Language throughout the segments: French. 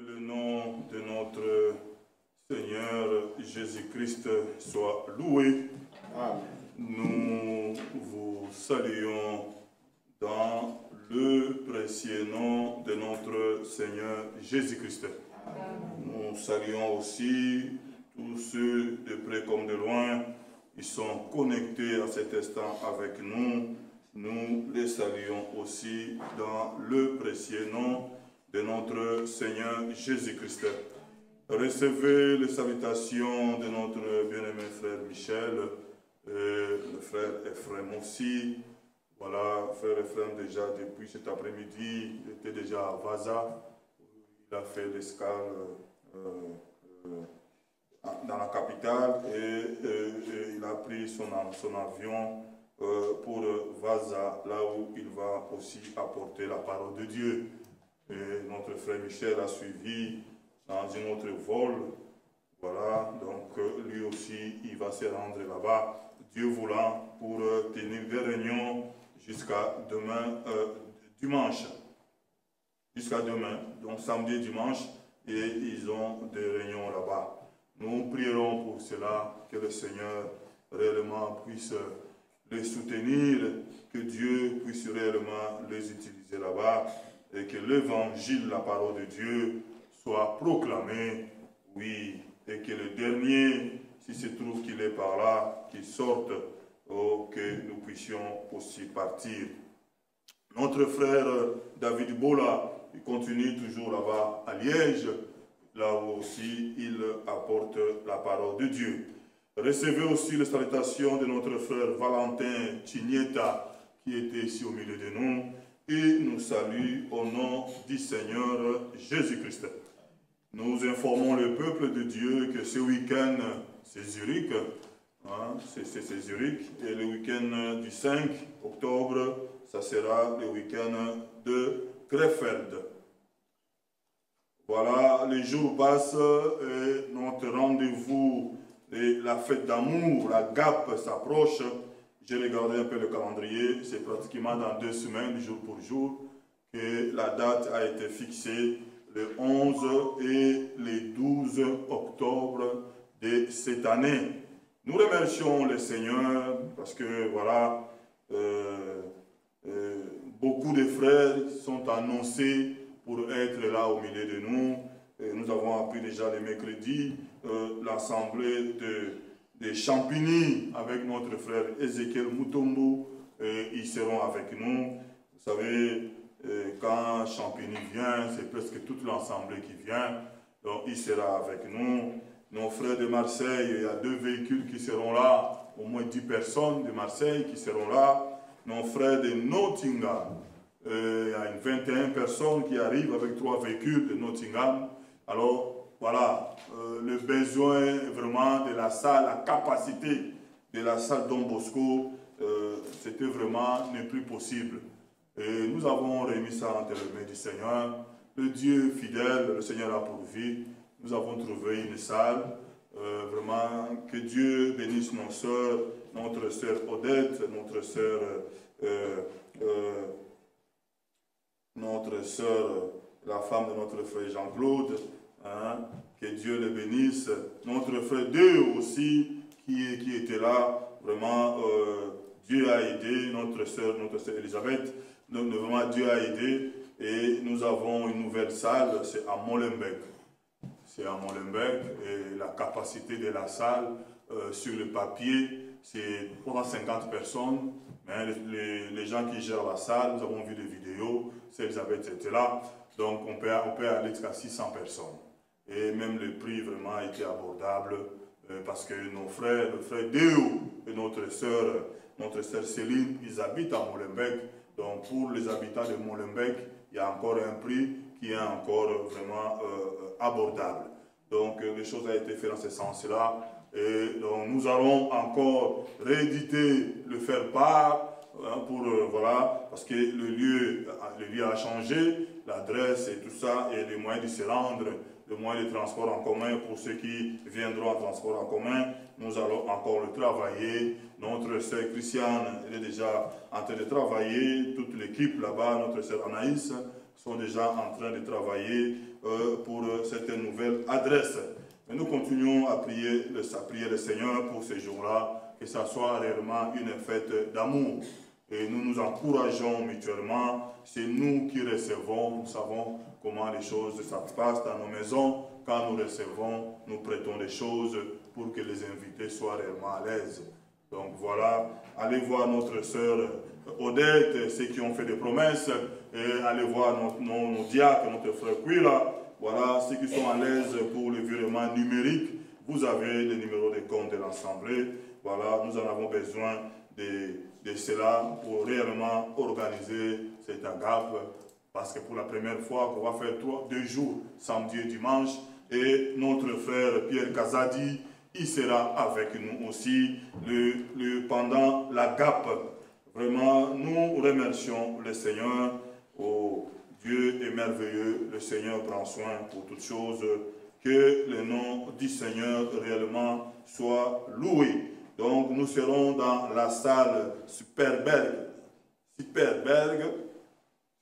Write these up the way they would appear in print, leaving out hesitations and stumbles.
le nom de notre Seigneur Jésus-Christ soit loué. Amen. Nous vous saluons dans le précieux nom de notre Seigneur Jésus-Christ. Nous saluons aussi tous ceux de près comme de loin qui sont connectés à cet instant avec nous. Nous les saluons aussi dans le précieux nom de notre Seigneur Jésus-Christ. Recevez les salutations de notre bien-aimé frère Michel, le frère Ephraim aussi. Voilà, frère Ephraim déjà depuis cet après-midi, il était déjà à Vaza. Il a fait l'escale dans la capitale et il a pris son avion pour Vaza, là où il va aussi apporter la parole de Dieu. Et notre frère Michel a suivi dans un autre vol. Voilà, donc lui aussi, il va se rendre là-bas, Dieu voulant, pour tenir des réunions jusqu'à demain, dimanche. Jusqu'à demain, donc samedi et dimanche, et ils ont des réunions là-bas. Nous prierons pour cela, que le Seigneur réellement puisse les soutenir, que Dieu puisse réellement les utiliser là-bas, et que l'évangile, la parole de Dieu, soit proclamé, oui, et que le dernier, si se trouve qu'il est par là, qu'il sorte, que nous puissions aussi partir. Notre frère David Bola, il continue toujours là-bas à Liège, là où aussi il apporte la parole de Dieu. Recevez aussi les salutations de notre frère Valentin Chinieta, qui était ici au milieu de nous, et nous salue au nom du Seigneur Jésus-Christ. Nous informons le peuple de Dieu que ce week-end, c'est Zurich, c'est Zurich, et le week-end du 5 octobre, ça sera le week-end de Krefeld. Voilà, les jours passent et notre rendez-vous et la fête d'amour, la GAP s'approche. J'ai regardé un peu le calendrier, c'est pratiquement dans 2 semaines, jour pour jour, que la date a été fixée le 11 et le 12 octobre de cette année. Nous remercions le Seigneur parce que voilà, beaucoup de frères sont annoncés pour être là au milieu de nous. Et nous avons appris déjà le mercredi l'assemblée de Champigny avec notre frère Ézéchiel Mutombo. Ils seront avec nous. Vous savez, quand Champigny vient, c'est presque toute l'assemblée qui vient. Donc il sera avec nous. Nos frères de Marseille, il y a 2 véhicules qui seront là. Au moins 10 personnes de Marseille qui seront là. Nos frères de Nottingham, il y a une 21 personnes qui arrivent avec 3 véhicules de Nottingham. Alors, voilà, le besoin vraiment de la salle, la capacité de la salle Don Bosco, c'était vraiment n'est plus possible. Et nous avons remis ça entre les mains du Seigneur. Le Dieu fidèle, le Seigneur a pourvu. Nous avons trouvé une salle. Vraiment, que Dieu bénisse nos sœurs, notre sœur Odette, notre sœur... la femme de notre frère Jean-Claude, hein, que Dieu le bénisse. Notre frère Dieu aussi, qui était là, vraiment, Dieu a aidé, notre sœur Elisabeth, donc vraiment Dieu a aidé, et nous avons une nouvelle salle, c'est à Molenbeek. C'est à Molenbeek, et la capacité de la salle, sur le papier, c'est 350 personnes, mais les gens qui gèrent la salle, nous avons vu des vidéos, c'est Elisabeth était là, donc on peut aller jusqu'à 600 personnes. Et même le prix vraiment était abordable, parce que nos frères, le frère Déo et notre sœur Céline, ils habitent à Molenbeek. Donc pour les habitants de Molenbeek, il y a encore un prix qui est encore vraiment abordable. Donc les choses ont été faites dans ce sens-là. Et donc nous allons encore rééditer le faire-part, hein, pour voilà, parce que le lieu a changé, l'adresse et tout ça, et les moyens de se rendre le moyen de transport en commun pour ceux qui viendront en transport en commun. Nous allons encore le travailler. Notre sœur Christiane, elle est déjà en train de travailler. Toute l'équipe là-bas, notre sœur Anaïs, sont déjà en train de travailler pour cette nouvelle adresse. Mais nous continuons à prier le Seigneur pour ces jours-là, que ça soit réellement une fête d'amour. Et nous nous encourageons mutuellement. C'est nous qui recevons, nous savons comment les choses se passent dans nos maisons. Quand nous recevons, nous prêtons des choses pour que les invités soient réellement à l'aise. Donc voilà, allez voir notre sœur Odette, ceux qui ont fait des promesses, et allez voir nos diacres, notre frère Quila. Voilà, ceux qui sont à l'aise pour le virement numérique, vous avez le numéro de compte de l'Assemblée. Voilà, nous en avons besoin de cela pour réellement organiser cette agape. Parce que pour la première fois, on va faire 2 jours, samedi et dimanche. Et notre frère Pierre Kazadi, il sera avec nous aussi pendant l'agape. Vraiment, nous remercions le Seigneur. Oh, Dieu est merveilleux, le Seigneur prend soin pour toutes choses. Que le nom du Seigneur réellement soit loué. Donc nous serons dans la salle Superberg, si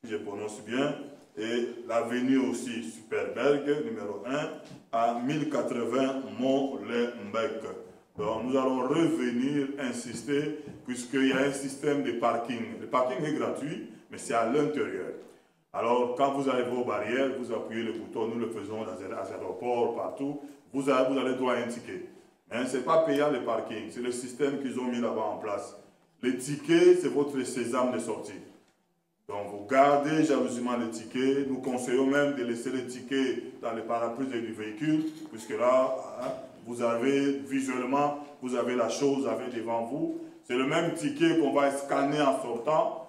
je prononce bien, et l'avenue aussi Superberg, numéro 1, à 1080 Montlembec. Donc nous allons revenir insister, puisqu'il y a un système de parking. Le parking est gratuit, mais c'est à l'intérieur. Alors, quand vous arrivez aux barrières, vous appuyez le bouton, nous le faisons dans les aéroports, partout, vous allez droit à un ticket. Mais ce n'est pas payant le parking, c'est le système qu'ils ont mis là-bas en place. Le ticket, c'est votre sésame de sortie. Donc, vous gardez jalousement le ticket. Nous conseillons même de laisser le ticket dans les parapluies du véhicule, puisque là, vous avez visuellement, vous avez la chose, vous avez devant vous. C'est le même ticket qu'on va scanner en sortant.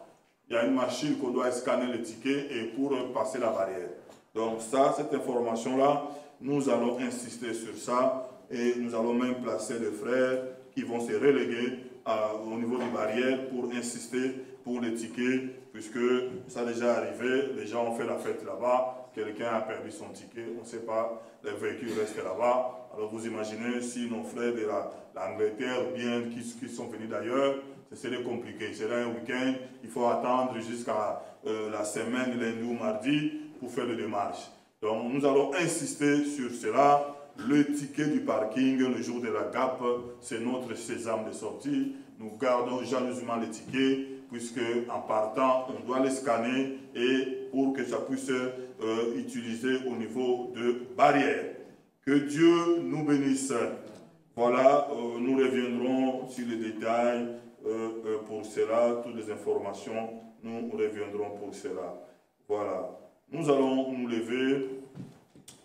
Il y a une machine qu'on doit scanner le ticket et pour passer la barrière. Donc ça, cette information-là, nous allons insister sur ça et nous allons même placer des frères qui vont se reléguer au niveau des barrières pour insister pour les tickets, puisque ça a déjà arrivé, les gens ont fait la fête là-bas, quelqu'un a perdu son ticket, on ne sait pas, les véhicules restent là-bas. Alors vous imaginez si nos frères de l'Angleterre ou bien qui sont venus d'ailleurs, ce serait compliqué. C'est un week-end, il faut attendre jusqu'à la semaine, lundi ou mardi, pour faire les démarches. Donc nous allons insister sur cela. Le ticket du parking, le jour de la GAP, c'est notre sésame de sortie. Nous gardons jalousement les tickets, puisque en partant, on doit les scanner et pour que ça puisse utiliser au niveau de barrières. Que Dieu nous bénisse. Voilà, nous reviendrons sur les détails. Pour cela, toutes les informations, nous reviendrons pour cela. Voilà. Nous allons nous lever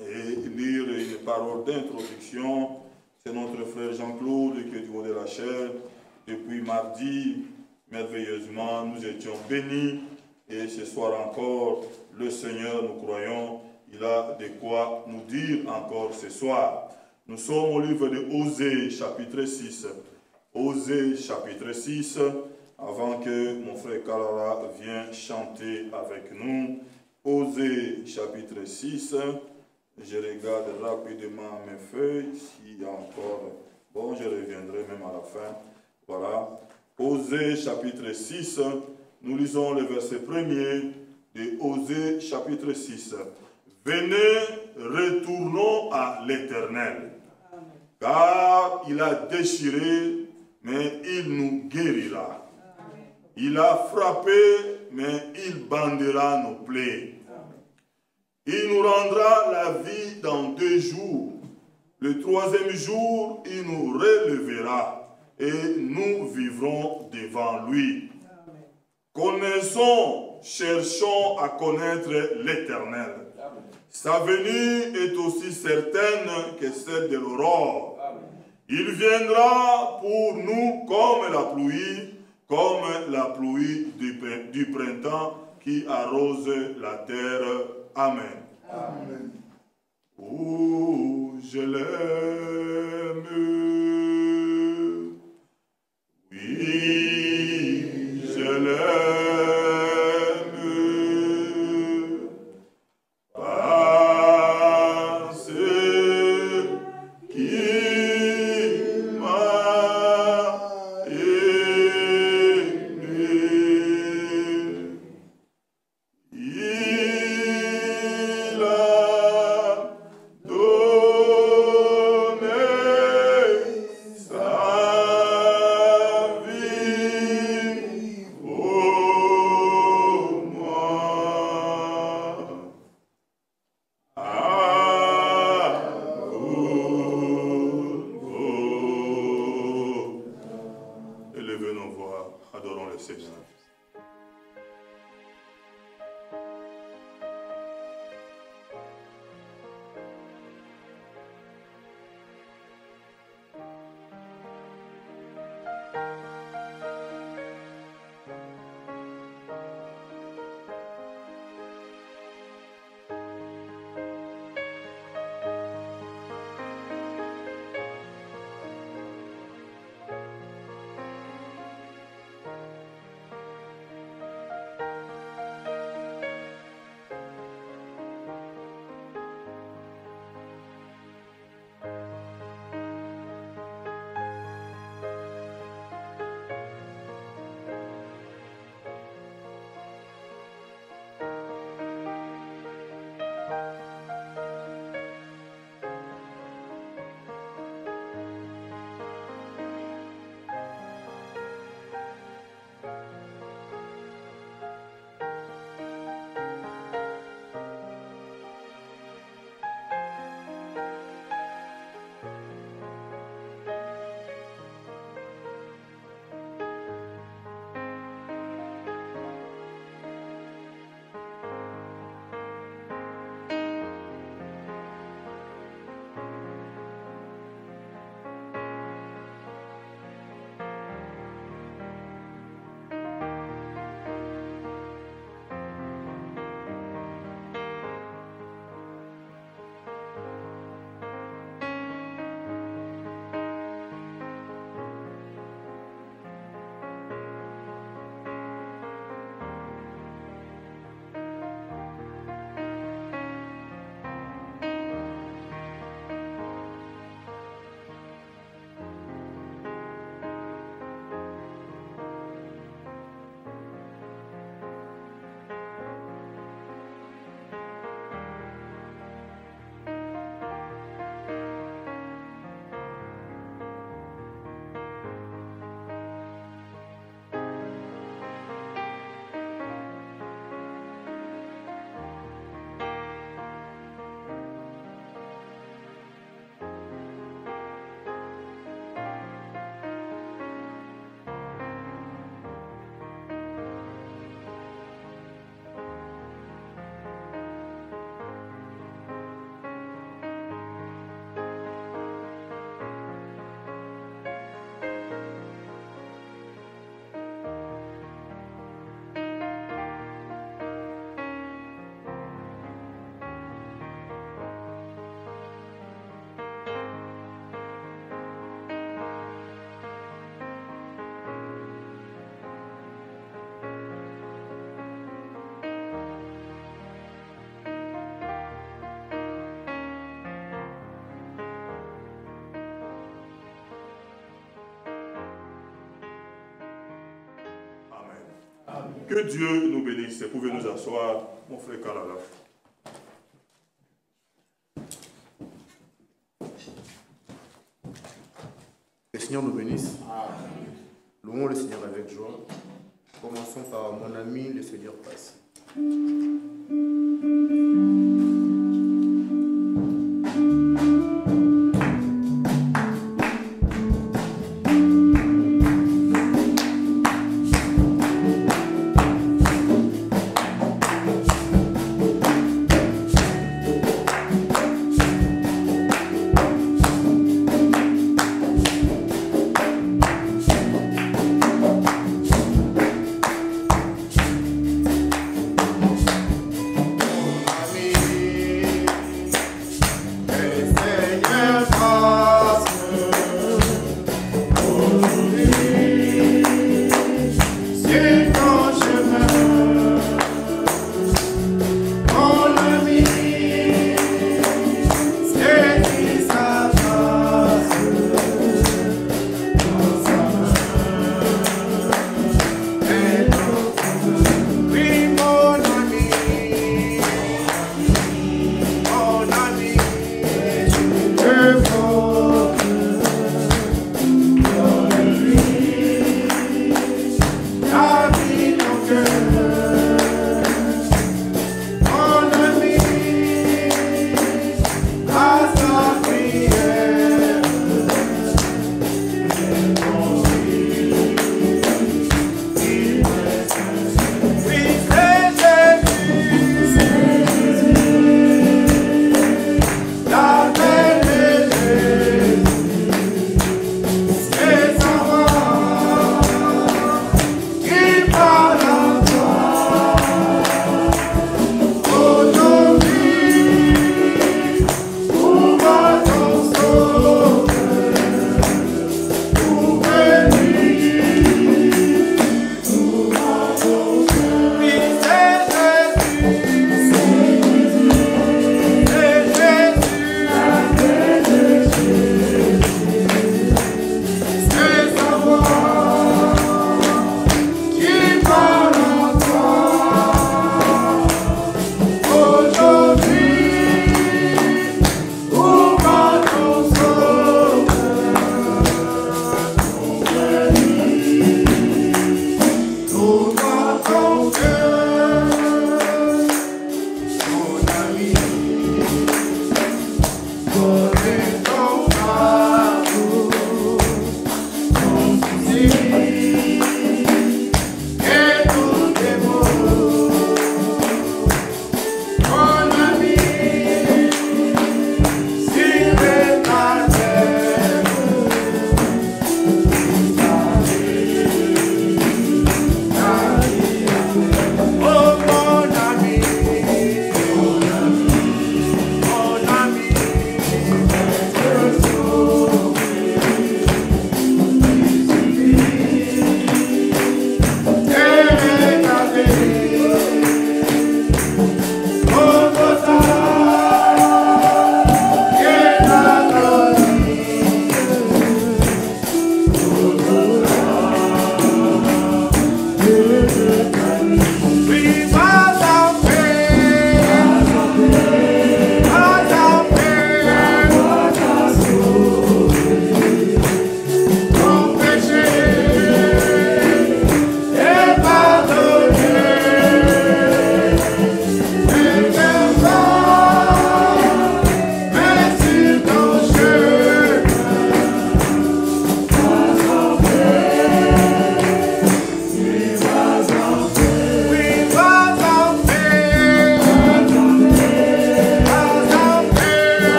et lire une parole d'introduction. C'est notre frère Jean-Claude qui est du haut de la chair. Depuis mardi, merveilleusement, nous étions bénis. Et ce soir encore, le Seigneur, nous croyons, il a de quoi nous dire encore ce soir. Nous sommes au livre de Osée, chapitre 6. Osée chapitre 6, avant que mon frère Kalara vienne chanter avec nous. Osée chapitre 6, je regarde rapidement mes feuilles, s'il y a encore, bon je reviendrai même à la fin, voilà. Osée chapitre 6, nous lisons le verset 1er de Osée chapitre 6. Venez, retournons à l'Éternel, car il a déchiré, mais il nous guérira. Il a frappé, mais il bandera nos plaies. Il nous rendra la vie dans 2 jours. Le 3e jour, il nous relèvera et nous vivrons devant lui. Connaissons, cherchons à connaître l'Éternel. Sa venue est aussi certaine que celle de l'aurore. Il viendra pour nous comme la pluie du printemps qui arrose la terre. Amen. Amen. Oh, je l'aime. Oui, je l'aime. Parce Que Dieu nous bénisse. Vous pouvez nous asseoir, mon frère Kalala. Que le Seigneur nous bénisse. Louons le Seigneur avec joie. Commençons par mon ami, le Seigneur passe.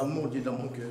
l'amour de Dieu dans mon cœur.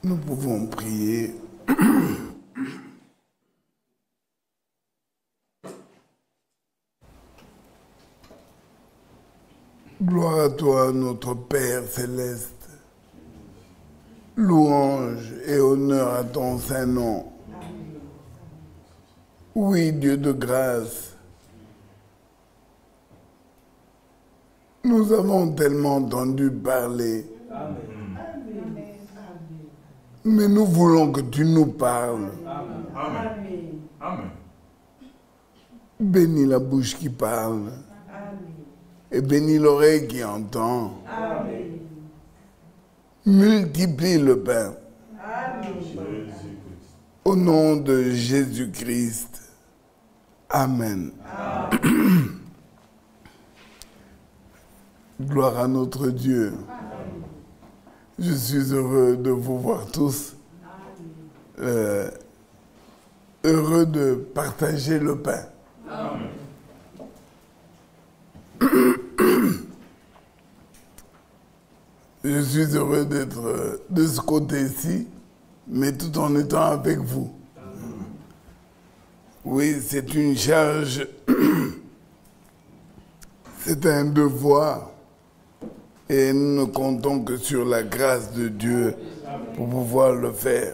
Nous pouvons prier. Gloire à toi, notre Père céleste. Louange et honneur à ton saint nom. Oui, Dieu de grâce. Nous avons tellement entendu parler. Amen. Mais nous voulons que tu nous parles. Amen. Amen. Bénis la bouche qui parle. Amen. Et bénis l'oreille qui entend. Amen. Multiplie le pain. Amen. Au nom de Jésus-Christ. Amen. Amen. Gloire à notre Dieu. Amen. Je suis heureux de vous voir tous. Heureux de partager le pain. Amen. Je suis heureux d'être de ce côté-ci, mais tout en étant avec vous. Oui, c'est une charge, c'est un devoir, et nous ne comptons que sur la grâce de Dieu pour pouvoir le faire.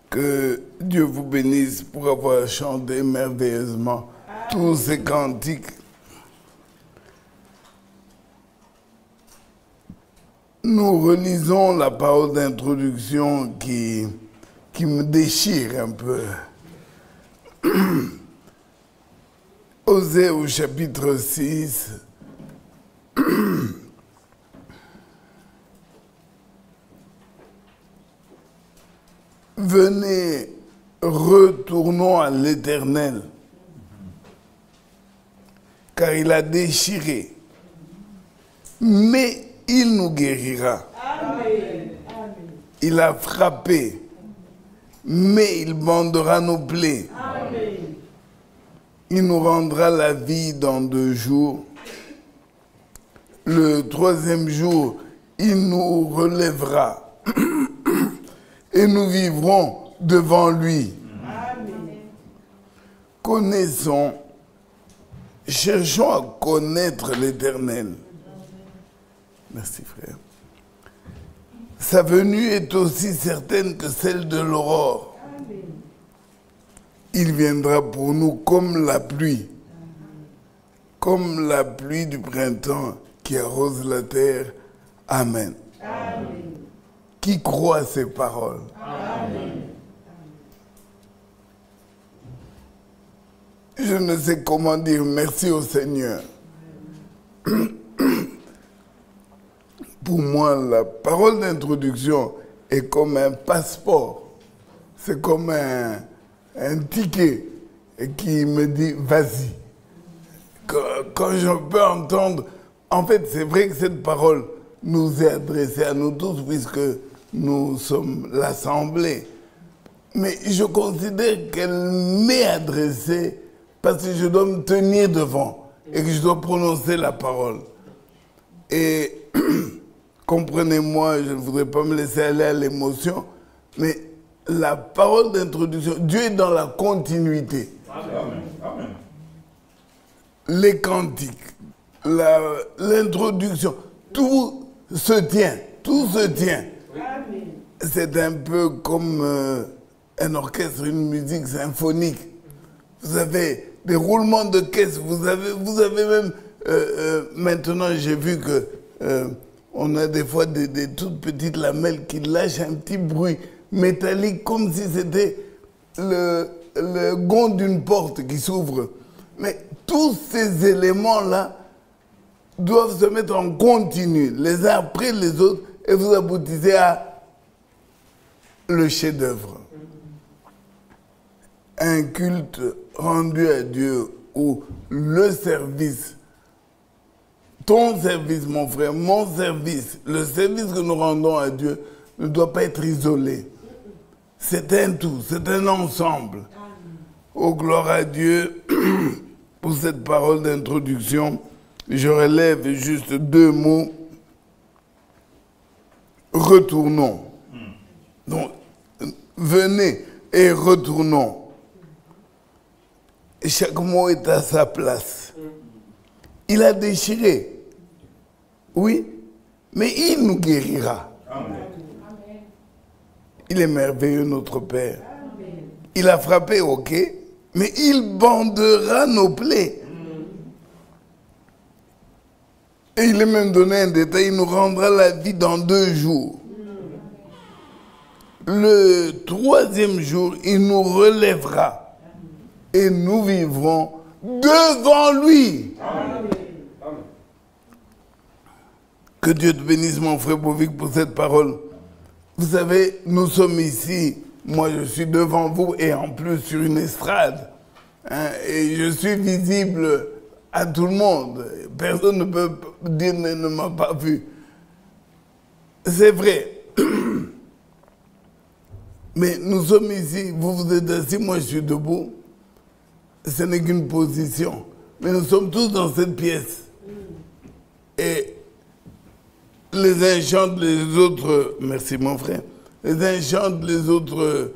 Que Dieu vous bénisse pour avoir chanté merveilleusement tous ces cantiques. Nous relisons la parole d'introduction qui me déchire un peu. Osée au chapitre 6. Venez, retournons à l'Éternel, car il a déchiré, mais il nous guérira. Amen. Il a frappé, mais il bandera nos plaies. Amen. Il nous rendra la vie dans 2 jours. Le 3e jour, il nous relèvera. Et nous vivrons devant lui. Amen. Connaissons, cherchons à connaître l'Éternel. Merci frère. Sa venue est aussi certaine que celle de l'aurore. Amen. Il viendra pour nous comme la pluie. Comme la pluie du printemps qui arrose la terre. Amen. Amen. Qui croit ces paroles? Amen. Je ne sais comment dire merci au Seigneur. Pour moi, la parole d'introduction est comme un passeport. C'est comme un ticket qui me dit vas-y. Quand je peux entendre, en fait, c'est vrai que cette parole nous est adressée à nous tous puisque nous sommes l'Assemblée. Mais je considère qu'elle m'est adressée parce que je dois me tenir devant et que je dois prononcer la parole. Et comprenez-moi, je ne voudrais pas me laisser aller à l'émotion, mais la parole d'introduction, Dieu est dans la continuité. Amen. Amen. Les cantiques, l'introduction, tout se tient, tout se tient. C'est un peu comme un orchestre, une musique symphonique. Vous avez des roulements de caisse, vous avez même, maintenant j'ai vu que on a des fois des toutes petites lamelles qui lâchent un petit bruit métallique comme si c'était le gond d'une porte qui s'ouvre. Mais tous ces éléments-là doivent se mettre en continu, les uns après les autres, et vous aboutissez à le chef-d'œuvre. Un culte rendu à Dieu où le service, ton service, mon frère, mon service, le service que nous rendons à Dieu ne doit pas être isolé. C'est un tout, c'est un ensemble. Oh, gloire à Dieu pour cette parole d'introduction. Je relève juste 2 mots. Retournons. Donc, venez et retournons. Et chaque mot est à sa place. Il a déchiré. Oui, mais il nous guérira. Amen. Il est merveilleux, notre Père. Il a frappé, ok, mais il bandera nos plaies. Et il est même donné un détail, il nous rendra la vie dans 2 jours. Le 3e jour, il nous relèvera et nous vivrons devant lui. Amen. Que Dieu te bénisse, mon frère Bovic, pour cette parole. Vous savez, nous sommes ici, moi je suis devant vous et en plus sur une estrade. Hein, et je suis visible à tout le monde. Personne ne peut dire ne m'a pas vu. C'est vrai. Mais nous sommes ici, vous êtes assis, moi je suis debout. Ce n'est qu'une position. Mais nous sommes tous dans cette pièce. Et les uns chantent, les autres... Merci mon frère. Les uns chantent, les autres...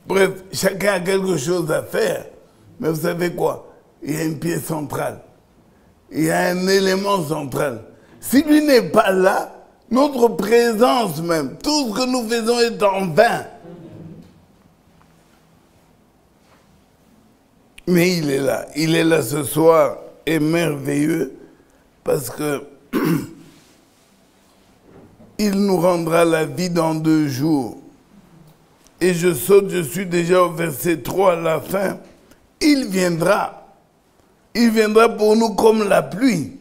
bref, chacun a quelque chose à faire. Mais vous savez quoi? Il y a une pièce centrale. Il y a un élément central. Si lui n'est pas là, notre présence même, tout ce que nous faisons est en vain. Mais il est là. Il est là ce soir et merveilleux parce que il nous rendra la vie dans 2 jours. Et je saute, je suis déjà au verset 3 à la fin. Il viendra. Il viendra pour nous comme la pluie.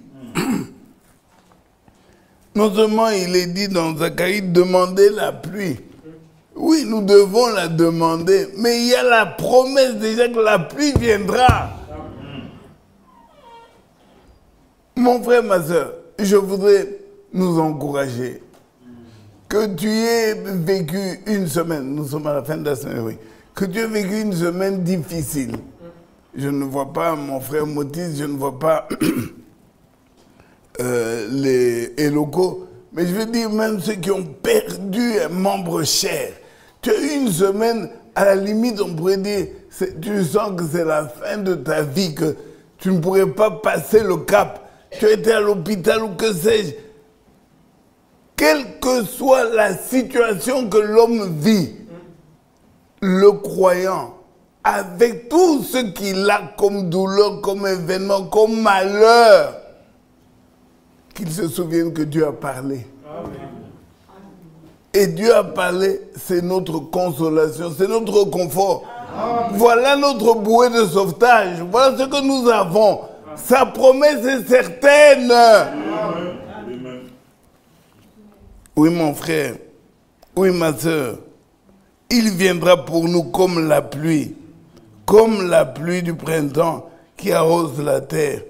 Non seulement il est dit dans Zacharie, demandez la pluie. Oui, nous devons la demander, mais il y a la promesse déjà que la pluie viendra. Mon frère, ma soeur, je voudrais nous encourager. Que tu aies vécu une semaine, nous sommes à la fin de la semaine, oui. Que tu aies vécu une semaine difficile. Je ne vois pas mon frère Motis, je ne vois pas les locaux, mais je veux dire même ceux qui ont perdu un membre cher. Tu as eu une semaine, à la limite, on pourrait dire, tu sens que c'est la fin de ta vie, que tu ne pourrais pas passer le cap. Tu as été à l'hôpital ou que sais-je. Quelle que soit la situation que l'homme vit, le croyant, avec tout ce qu'il a comme douleur, comme événement, comme malheur, qu'il se souvienne que Dieu a parlé. Amen. Et Dieu a parlé, c'est notre consolation, c'est notre confort. Amen. Voilà notre bouée de sauvetage, voilà ce que nous avons. Amen. Sa promesse est certaine. Amen. Oui, mon frère, oui, ma soeur, il viendra pour nous comme la pluie du printemps qui arrose la terre.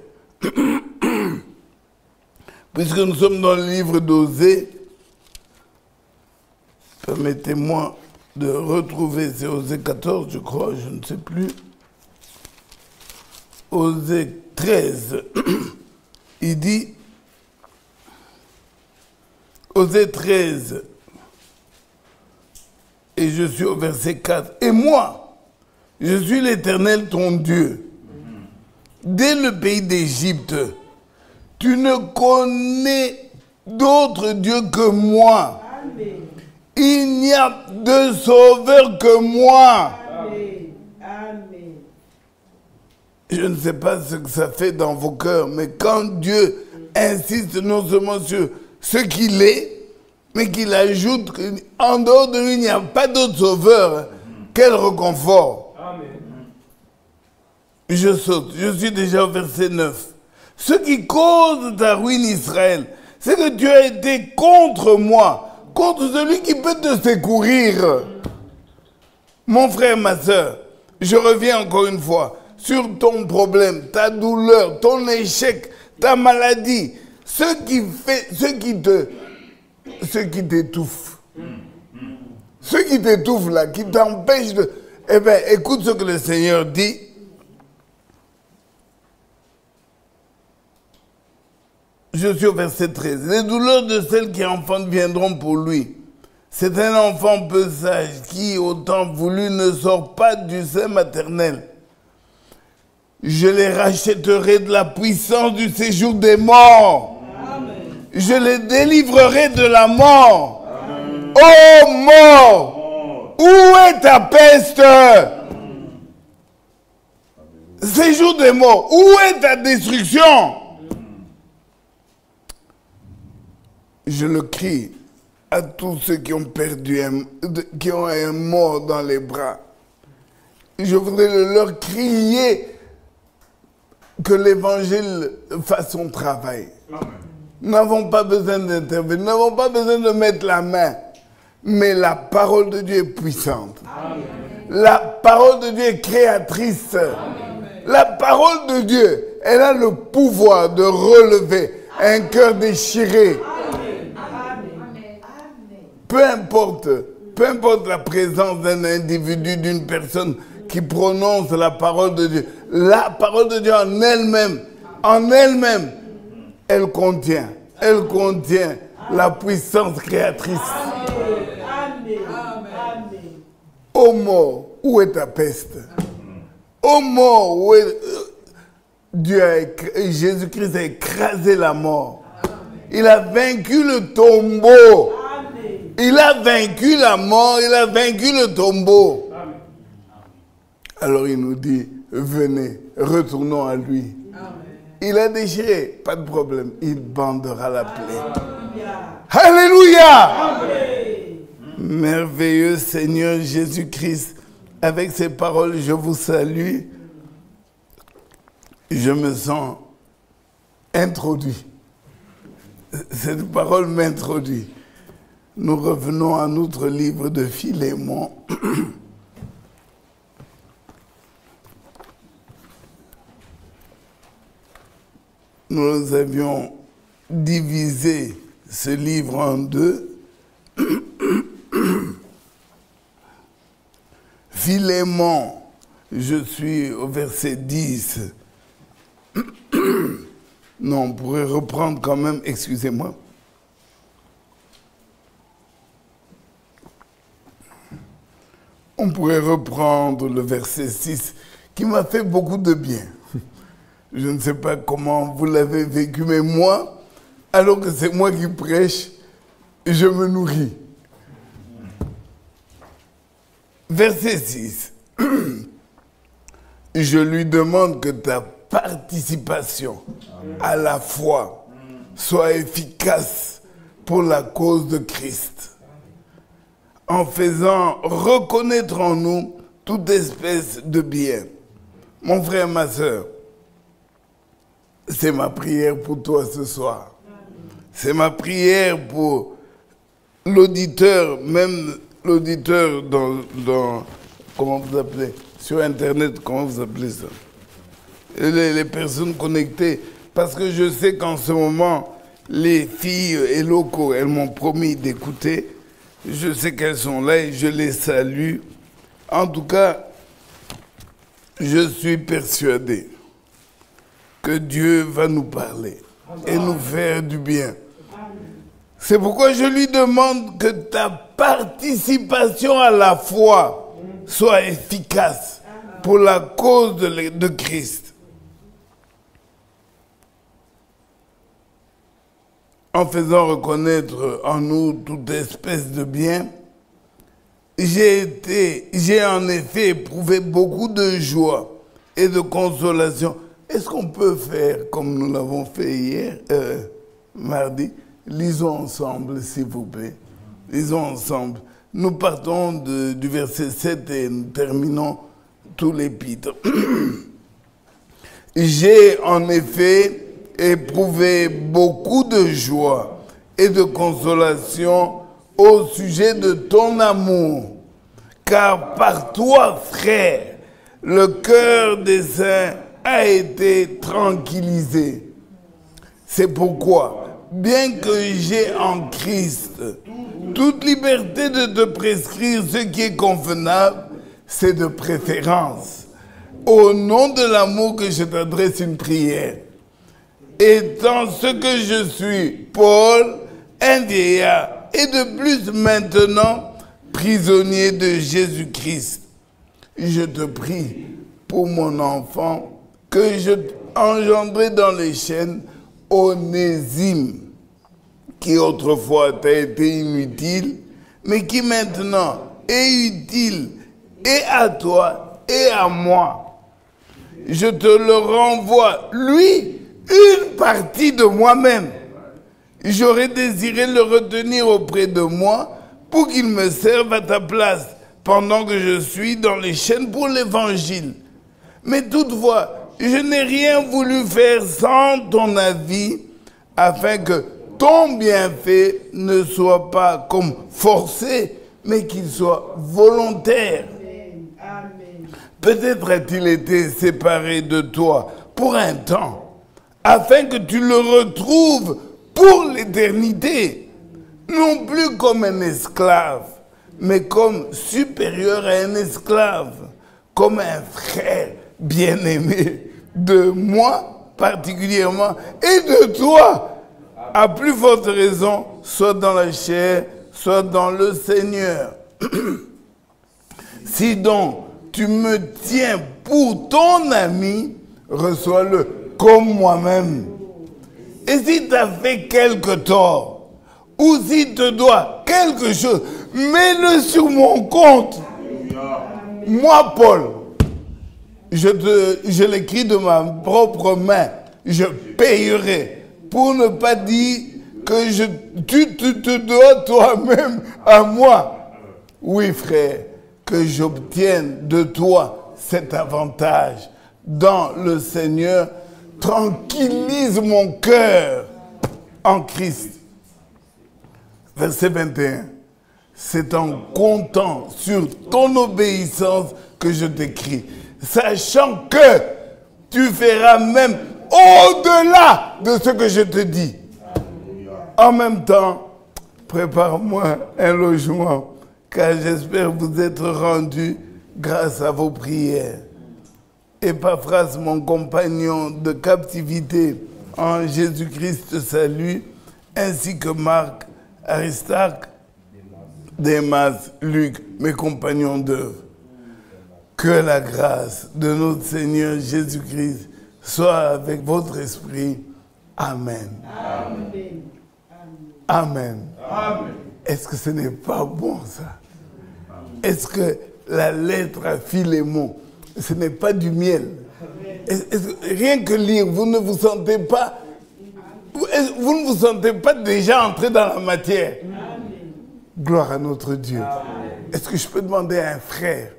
Puisque nous sommes dans le livre d'Osée, permettez-moi de retrouver, c'est Osée 14, je crois, je ne sais plus. Osée 13, il dit, Osée 13, et je suis au verset 4, et moi, je suis l'Éternel ton Dieu. Dès le pays d'Égypte, tu ne connais d'autre Dieu que moi. Amen. Il n'y a de sauveur que moi. Amen. Amen. Je ne sais pas ce que ça fait dans vos cœurs, mais quand Dieu insiste non seulement sur ce qu'il est, mais qu'il ajoute qu'en dehors de lui, il n'y a pas d'autre sauveur, quel réconfort. Amen. Je saute, je suis déjà au verset 9. Ce qui cause ta ruine, Israël, c'est que tu as été contre moi, contre celui qui peut te secourir. Mon frère, ma soeur, je reviens encore une fois sur ton problème, ta douleur, ton échec, ta maladie, ce qui t'étouffe. Ce qui t'étouffe là, qui t'empêche de... Eh bien, écoute ce que le Seigneur dit. Je suis au verset 13. Les douleurs de celles qui enfantent viendront pour lui. C'est un enfant peu sage qui, au temps voulu, ne sort pas du sein maternel. Je les rachèterai de la puissance du séjour des morts. Amen. Je les délivrerai de la mort. Amen. Ô mort, où est ta peste? Séjour des morts, où est ta destruction? Je le crie à tous ceux qui ont perdu qui ont un mort dans les bras. Je voudrais leur crier que l'évangile fasse son travail. Amen. Nous n'avons pas besoin d'intervenir, nous n'avons pas besoin de mettre la main, mais la parole de Dieu est puissante. Amen. La parole de Dieu est créatrice. Amen. La parole de Dieu, elle a le pouvoir de relever un cœur déchiré. Peu importe la présence d'un individu, d'une personne qui prononce la parole de Dieu. La parole de Dieu en elle-même, elle contient la puissance créatrice. Ô mort, où est ta peste? Ô mort, où est... Jésus-Christ a écrasé la mort. Il a vaincu le tombeau. Il a vaincu la mort, il a vaincu le tombeau. Amen. Alors il nous dit, venez, retournons à lui. Amen. Il a déchiré, pas de problème, il bandera la plaie. Alléluia. Amen. Merveilleux Seigneur Jésus-Christ, avec ces paroles, je vous salue. Je me sens introduit. Cette parole m'introduit. Nous revenons à notre livre de Philémon. Nous avions divisé ce livre en deux. Philémon, je suis au verset 10. Non, on pourrait reprendre quand même, excusez-moi. On pourrait reprendre le verset 6 qui m'a fait beaucoup de bien. Je ne sais pas comment vous l'avez vécu, mais moi, alors que c'est moi qui prêche, je me nourris. Verset 6. Je lui demande que ta participation à la foi soit efficace pour la cause de Christ, en faisant reconnaître en nous toute espèce de bien. Mon frère, ma soeur, c'est ma prière pour toi ce soir. C'est ma prière pour l'auditeur, même l'auditeur dans comment vous appelez, sur Internet, comment vous appelez ça? Les personnes connectées. Parce que je sais qu'en ce moment, les filles et locaux, elles m'ont promis d'écouter. Je sais qu'elles sont là et je les salue. En tout cas, je suis persuadé que Dieu va nous parler et nous faire du bien. C'est pourquoi je lui demande que ta participation à la foi soit efficace pour la cause de Christ. En faisant reconnaître en nous toute espèce de bien, j'ai en effet éprouvé beaucoup de joie et de consolation. Est-ce qu'on peut faire comme nous l'avons fait hier, mardi? Lisons ensemble, s'il vous plaît. Lisons ensemble. Nous partons du verset 7 et nous terminons tout l'épître. J'ai en effet éprouvé beaucoup de joie et de consolation au sujet de ton amour, car par toi, frère, le cœur des saints a été tranquillisé. C'est pourquoi, bien que j'ai en Christ toute liberté de te prescrire ce qui est convenable, c'est de préférence. Au nom de l'amour que je t'adresse une prière. Étant ce que je suis, Paul, un vieillard et de plus maintenant, prisonnier de Jésus-Christ. Je te prie pour mon enfant que je engendré dans les chaînes, Onésime, qui autrefois t'a été inutile, mais qui maintenant est utile et à toi et à moi. Je te le renvoie, lui, une partie de moi-même. J'aurais désiré le retenir auprès de moi pour qu'il me serve à ta place pendant que je suis dans les chaînes pour l'évangile. Mais toutefois, je n'ai rien voulu faire sans ton avis, afin que ton bienfait ne soit pas comme forcé, mais qu'il soit volontaire. Peut-être a-t-il été séparé de toi pour un temps, afin que tu le retrouves pour l'éternité, non plus comme un esclave, mais comme supérieur à un esclave, comme un frère bien-aimé de moi particulièrement et de toi, à plus forte raison, soit dans la chair, soit dans le Seigneur. Si donc tu me tiens pour ton ami, reçois-le comme moi-même. Et si tu as fait quelque tort, ou si te dois quelque chose, mets-le sur mon compte. Moi, Paul, je l'écris de ma propre main, je payerai, pour ne pas dire que tu te dois toi-même à moi. Oui, frère, que j'obtienne de toi cet avantage dans le Seigneur. Tranquillise mon cœur en Christ. Verset 21. C'est en comptant sur ton obéissance que je t'écris, sachant que tu feras même au-delà de ce que je te dis. En même temps, prépare-moi un logement, car j'espère vous être rendu grâce à vos prières. Épaphras, mon compagnon de captivité en Jésus-Christ te salue, ainsi que Marc, Aristarque, Démas, Luc, mes compagnons d'œuvre. Que la grâce de notre Seigneur Jésus-Christ soit avec votre esprit. Amen. Amen. Amen. Amen. Est-ce que ce n'est pas bon ça? Est-ce que la lettre à Philémon, ce n'est pas du miel? Rien que lire, vous ne vous sentez pas, vous ne vous sentez pas déjà entré dans la matière? Gloire à notre Dieu. Est-ce que je peux demander à un frère,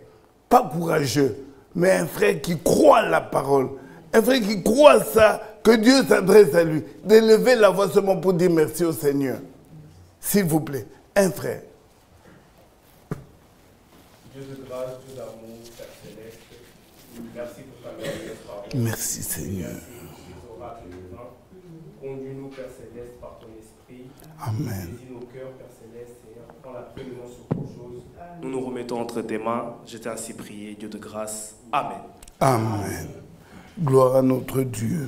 pas courageux, mais un frère qui croit la parole, un frère qui croit ça, que Dieu s'adresse à lui, d'élever la voix seulement pour dire merci au Seigneur? S'il vous plaît, un frère. Dieu de grâce, Dieu d'amour, Père céleste, merci pour ta grâce parole. Merci Seigneur. Conduis-nous, Père céleste, par ton esprit. Amen. Saisis nos cœurs, Père céleste, Seigneur, prends la prédominance sur toute chose. Nous nous remettons entre tes mains. Je t'ai ainsi prié, Dieu de grâce. Amen. Amen. Gloire à notre Dieu.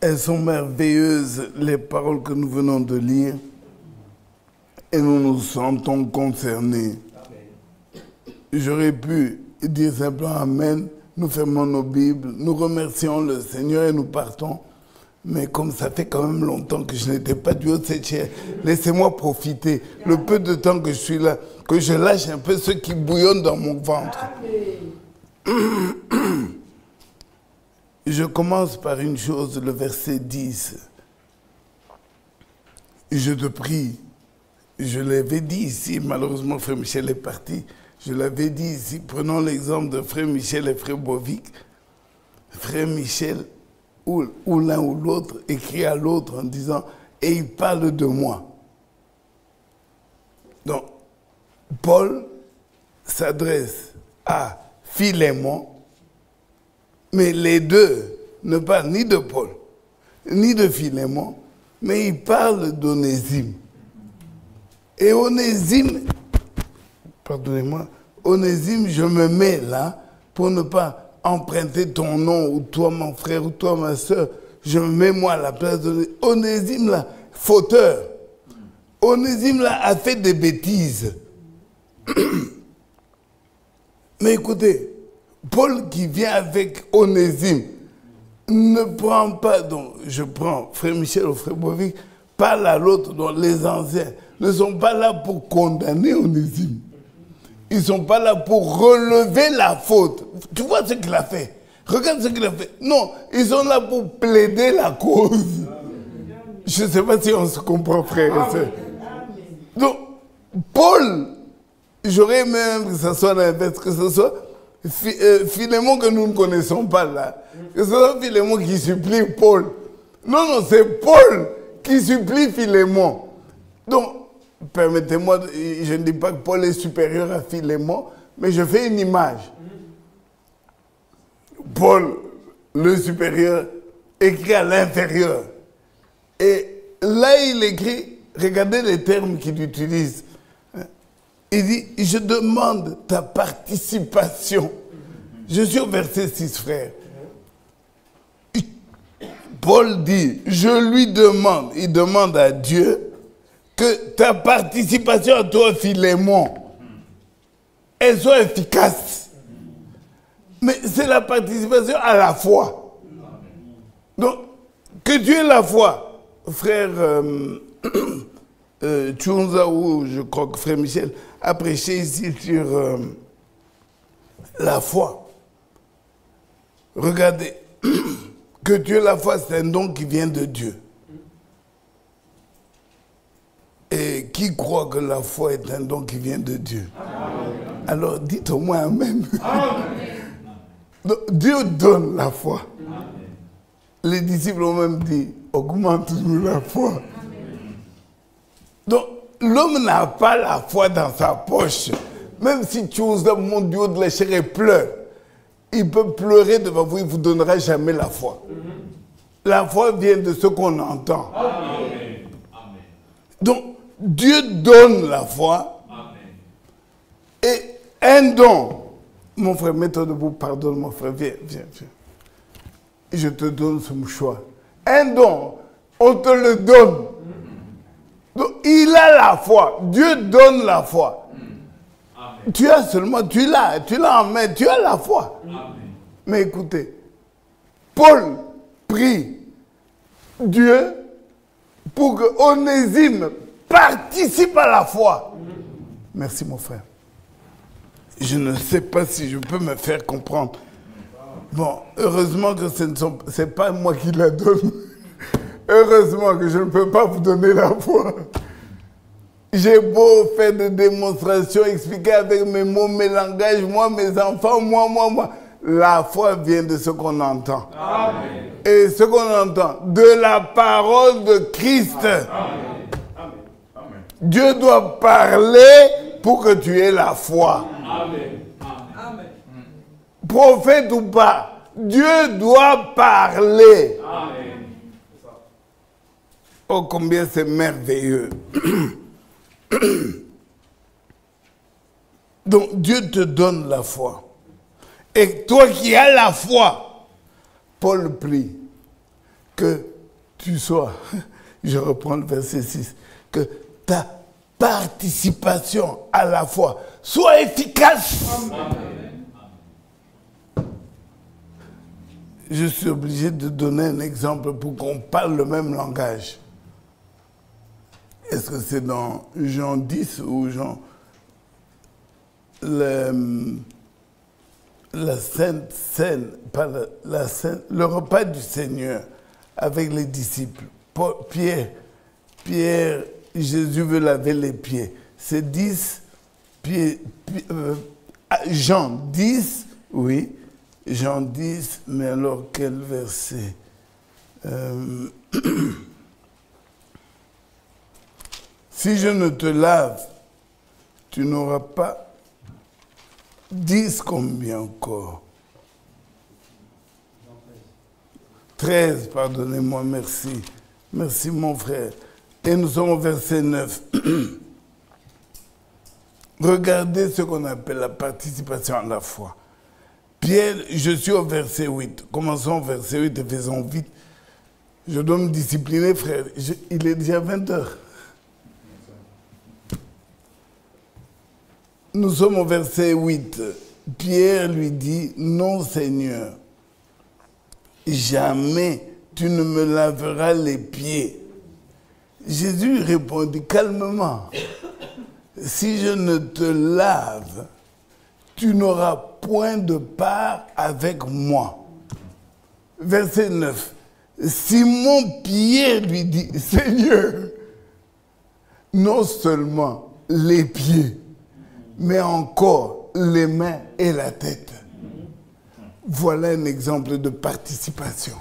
Elles sont merveilleuses, les paroles que nous venons de lire, et nous nous sentons concernés. J'aurais pu dire simplement Amen, nous fermons nos Bibles, nous remercions le Seigneur et nous partons. Mais comme ça fait quand même longtemps que je n'étais pas du haut de cette chair, laissez-moi profiter, le peu de temps que je suis là, que je lâche un peu ce qui bouillonne dans mon ventre. Je commence par une chose, le verset 10. Je te prie, je l'avais dit ici, malheureusement Frère Michel est parti, je l'avais dit ici, prenons l'exemple de Frère Michel et Frère Bovic. Frère Michel, ou l'un ou l'autre, écrit à l'autre en disant « et il parle de moi ». Donc, Paul s'adresse à Philémon, mais les deux ne parlent ni de Paul, ni de Philémon, mais ils parlent d'Onésime. Et Onésime, pardonnez-moi, Onésime, je me mets là pour ne pas emprunter ton nom, ou toi mon frère, ou toi ma soeur, je me mets moi à la place d'Onésime. Onésime là, fauteur. Onésime là a fait des bêtises. Mais écoutez, Paul qui vient avec Onésime ne prend pas, donc je prends frère Michel ou frère Bovic, parle à l'autre, donc les anciens ne sont pas là pour condamner Onésime. Ils ne sont pas là pour relever la faute. Tu vois ce qu'il a fait? Regarde ce qu'il a fait. Non, ils sont là pour plaider la cause. Je ne sais pas si on se comprend, frère et sœur. Donc, Paul, j'aurais aimé même que ce soit l'inverse, que ce soit Philémon que nous ne connaissons pas là. Que ce soit Philémon qui supplie Paul. Non, non, c'est Paul qui supplie Philémon. Donc, permettez-moi, je ne dis pas que Paul est supérieur à Philémon, mais je fais une image. Paul, le supérieur, écrit à l'inférieur. Et là, il écrit, regardez les termes qu'il utilise. Il dit, je demande ta participation. Je suis au verset 6, frère. Paul dit, je lui demande, il demande à Dieu, que ta participation à toi, Philémon, elle soit efficace. Mais c'est la participation à la foi. Donc, que Dieu ait la foi. Frère Tchounza, ou je crois que frère Michel, a prêché ici sur la foi. Regardez, que Dieu ait la foi, c'est un don qui vient de Dieu. Et qui croit que la foi est un don qui vient de Dieu? Amen. Alors dites au moins Amen. Amen. Donc, Dieu donne la foi. Amen. Les disciples ont même dit, augmente-nous la foi. Amen. Donc, l'homme n'a pas la foi dans sa poche. Même si tu oses mon Dieu de la chair et pleure, il peut pleurer devant vous, il ne vous donnera jamais la foi. La foi vient de ce qu'on entend. Amen. Donc, Dieu donne la foi. Amen. Et un don. Mon frère, mets-toi debout, pardonne mon frère, viens, viens, viens. Je te donne ce mouchoir. Un don, on te le donne. Donc, il a la foi. Dieu donne la foi. Amen. Tu as seulement, tu l'as en main, tu as la foi. Amen. Mais écoutez, Paul prie Dieu pour que Onésime participe à la foi. Merci mon frère. Je ne sais pas si je peux me faire comprendre. Bon, heureusement que ce n'est pas moi qui la donne. Heureusement que je ne peux pas vous donner la foi. J'ai beau faire des démonstrations, expliquer avec mes mots, mes langages, moi, mes enfants, moi. La foi vient de ce qu'on entend. Amen. Et ce qu'on entend, de la parole de Christ. Amen. Dieu doit parler pour que tu aies la foi. Amen. Amen. Prophète ou pas, Dieu doit parler. Amen. Oh, combien c'est merveilleux. Donc, Dieu te donne la foi. Et toi qui as la foi, Paul prie que tu sois, je reprends le verset 6, que ta participation à la foi soit efficace. Amen. Je suis obligé de donner un exemple pour qu'on parle le même langage. Est-ce que c'est dans Jean 10 ou Jean... La Sainte Seine, le repas du Seigneur avec les disciples. Pierre, Jésus veut laver les pieds. C'est 10, Jean 10, oui, Jean 10, mais alors quel verset? Si je ne te lave, tu n'auras pas 10 combien encore? 13, pardonnez-moi, merci. Merci mon frère. Et nous sommes au verset 9. Regardez ce qu'on appelle la participation à la foi. Pierre, je suis au verset 8. Commençons au verset 8 et faisons vite. Je dois me discipliner, frère. Il est déjà 20 heures. Nous sommes au verset 8. Pierre lui dit, non Seigneur, jamais tu ne me laveras les pieds. Jésus répondit calmement, si je ne te lave, tu n'auras point de part avec moi. Verset 9. Simon Pierre lui dit, Seigneur, non seulement les pieds, mais encore les mains et la tête. Voilà un exemple de participation.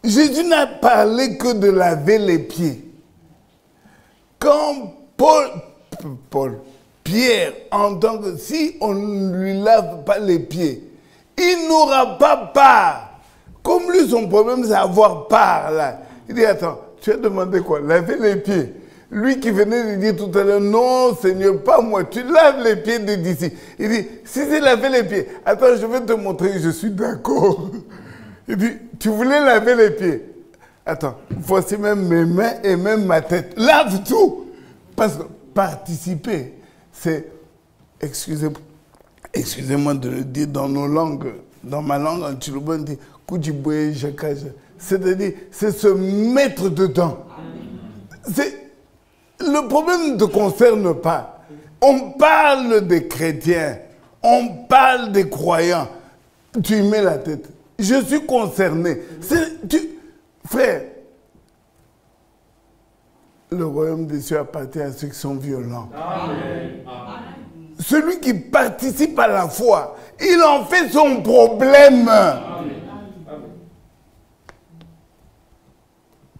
Jésus n'a parlé que de laver les pieds. Quand Pierre entend que si on ne lui lave pas les pieds, il n'aura pas part. Comme lui, son problème, c'est avoir part là. Il dit, attends, tu as demandé quoi? Laver les pieds. Lui qui venait de dire tout à l'heure, non Seigneur, pas moi, tu laves les pieds des disciples. Il dit, si c'est laver les pieds, attends, je vais te montrer, je suis d'accord. Il dit, tu voulais laver les pieds. Attends, voici même mes mains et même ma tête. Lave tout. Parce que participer, c'est, excusez-moi de le dire dans nos langues, dans ma langue en Tchilouba, on dit, c'est-à-dire, c'est se mettre dedans. Le problème ne te concerne pas. On parle des chrétiens, on parle des croyants. Tu y mets la tête. Je suis concerné. Frère, le royaume des cieux appartient à ceux qui sont violents. Amen. Celui qui participe à la foi, il en fait son problème. Amen.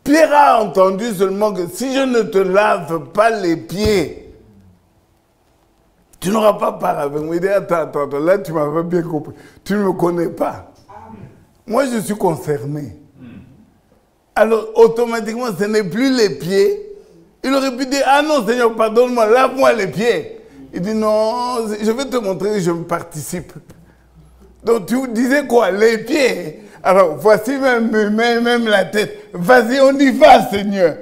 Pierre a entendu seulement que si je ne te lave pas les pieds, tu n'auras pas part avec moi. Il dit, attends, là tu m'as pas bien compris. Tu ne me connais pas. Moi je suis concerné. Alors automatiquement ce n'est plus les pieds. Il aurait pu dire, ah non Seigneur, pardonne-moi, lave-moi les pieds. Il dit, non, je vais te montrer que je me participe. Donc tu disais quoi? Les pieds. Alors, voici même la tête. Vas-y, on y va, Seigneur.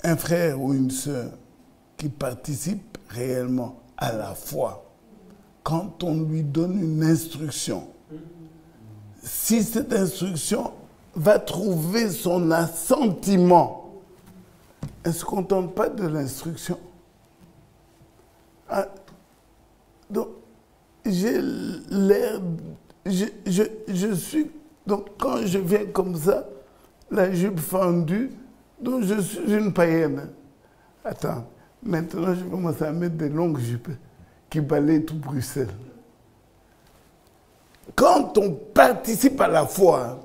Un frère ou une sœur qui participe réellement à la foi, quand on lui donne une instruction, si cette instruction va trouver son assentiment, elle ne se contente pas de l'instruction. Donc, j'ai l'air, je suis, donc quand je viens comme ça, la jupe fendue, donc je suis une païenne. Attends, maintenant je commence à mettre des longues jupes qui balayent tout Bruxelles. Quand on participe à la foi,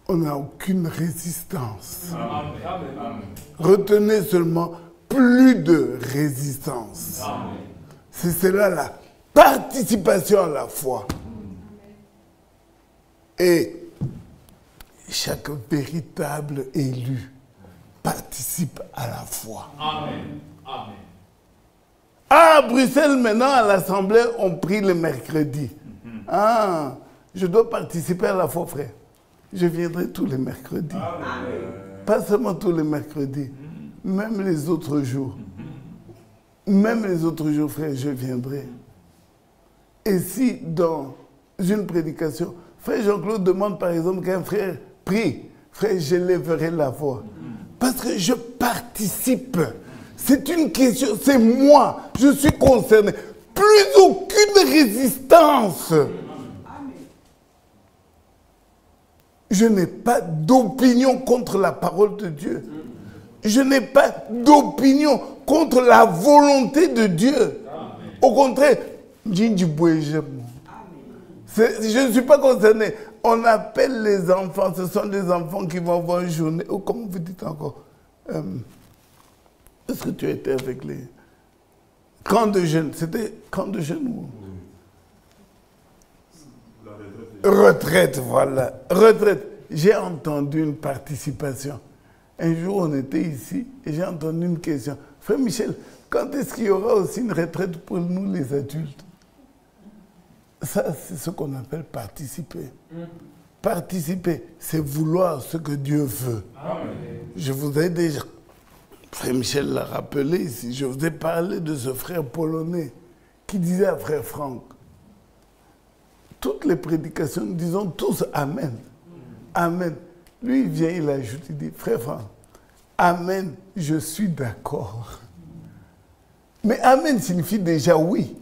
on n'a aucune résistance. Amen. Retenez seulement plus de résistance. Amen. C'est cela la participation à la foi. Et chaque véritable élu participe à la foi. Amen. Amen. À Bruxelles, maintenant, à l'Assemblée, on prie le mercredi. Ah, je dois participer à la foi, frère. Je viendrai tous les mercredis. Amen. Pas seulement tous les mercredis, même les autres jours. Même les autres jours, frère, je viendrai. Et si dans une prédication, frère Jean-Claude demande par exemple qu'un frère prie, frère, je lèverai la voix. Parce que je participe. C'est une question, c'est moi, je suis concerné. Plus aucune résistance. Je n'ai pas d'opinion contre la parole de Dieu. Je n'ai pas d'opinion contre la volonté de Dieu. Au contraire, je ne suis pas concerné. On appelle les enfants, ce sont des enfants qui vont avoir une journée. Oh, comment vous dites encore? Est-ce que tu as été avec les camps de jeunes? C'était camp de jeunes ou? Retraite, voilà. Retraite. J'ai entendu une participation. Un jour, on était ici et j'ai entendu une question. Frère Michel, quand est-ce qu'il y aura aussi une retraite pour nous, les adultes? Ça, c'est ce qu'on appelle participer. Participer, c'est vouloir ce que Dieu veut. Amen. Je vous ai déjà, frère Michel l'a rappelé ici, je vous ai parlé de ce frère polonais qui disait à frère Franck, toutes les prédications, nous disons tous Amen. Amen. Lui, il vient, il ajoute, il dit, frère Franck, Amen, je suis d'accord. Mais Amen signifie déjà oui.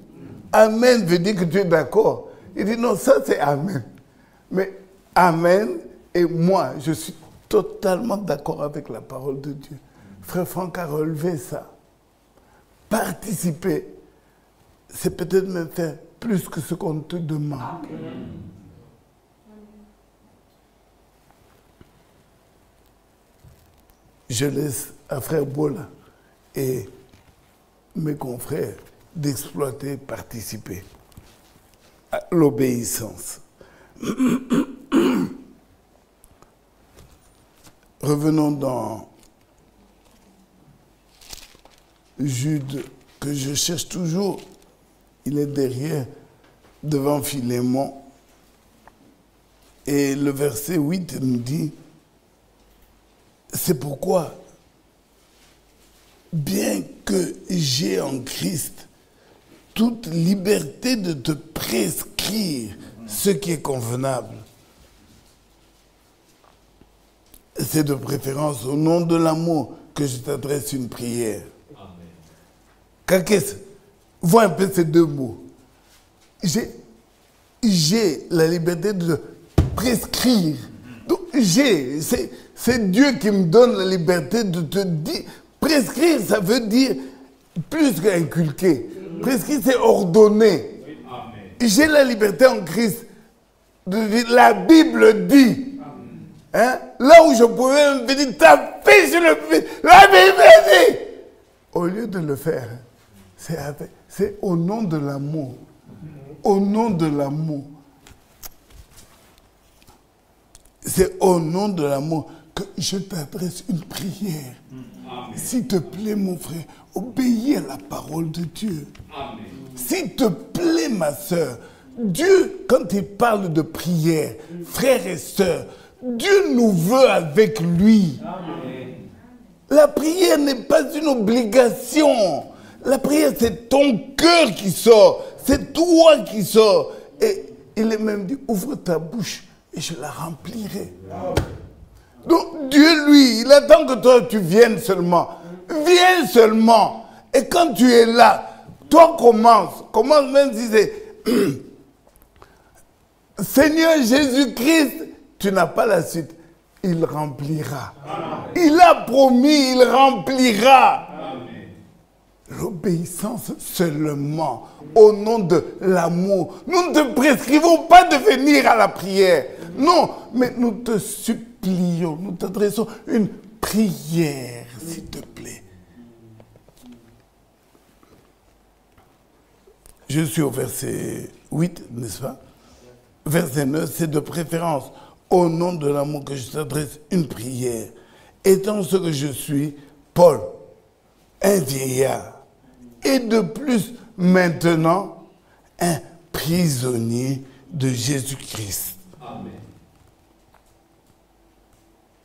Amen veut dire que tu es d'accord. Il dit non, ça c'est Amen. Mais Amen et moi, je suis totalement d'accord avec la parole de Dieu. Frère Franck a relevé ça. Participer, c'est peut-être même faire plus que ce qu'on te demande. Amen. Je laisse à frère Bola et mes confrères d'exploiter, participer à l'obéissance. Revenons dans Jude, que je cherche toujours. Il est derrière, devant Philémon. Et le verset 8 nous dit, c'est pourquoi, bien que j'ai en Christ toute liberté de te prescrire ce qui est convenable, c'est de préférence au nom de l'amour que je t'adresse une prière. Kakès, vois un peu ces deux mots. J'ai la liberté de prescrire. Donc c'est Dieu qui me donne la liberté de te dire. Prescrire, ça veut dire plus qu'inculquer. Prescrire, c'est ordonner. J'ai la liberté en Christ de dire, la Bible dit. Hein? Là où je pouvais me dire, t'as fait, je le fais. La Bible dit. Au lieu de le faire, c'est au nom de l'amour. Au nom de l'amour. C'est au nom de l'amour que je t'adresse une prière. S'il te plaît, mon frère, obéis à la parole de Dieu. S'il te plaît, ma soeur, Dieu, quand il parle de prière, frères et sœurs, Dieu nous veut avec lui. Amen. La prière n'est pas une obligation. La prière, c'est ton cœur qui sort. C'est toi qui sors. Et il est même dit, ouvre ta bouche et je la remplirai. Donc Dieu, lui, il attend que toi, tu viennes seulement. Viens seulement. Et quand tu es là, toi commence. Commence même si c'est Seigneur Jésus-Christ, tu n'as pas la suite. Il remplira. Amen. Il a promis, il remplira. L'obéissance seulement, au nom de l'amour. Nous ne te prescrivons pas de venir à la prière. Non, mais nous te supplions, nous t'adressons une prière, s'il te plaît. Je suis au verset 8, n'est-ce pas? Verset 9, c'est de préférence au nom de l'amour que je t'adresse une prière. Étant ce que je suis, Paul, un vieillard, et de plus maintenant, un prisonnier de Jésus-Christ. Amen.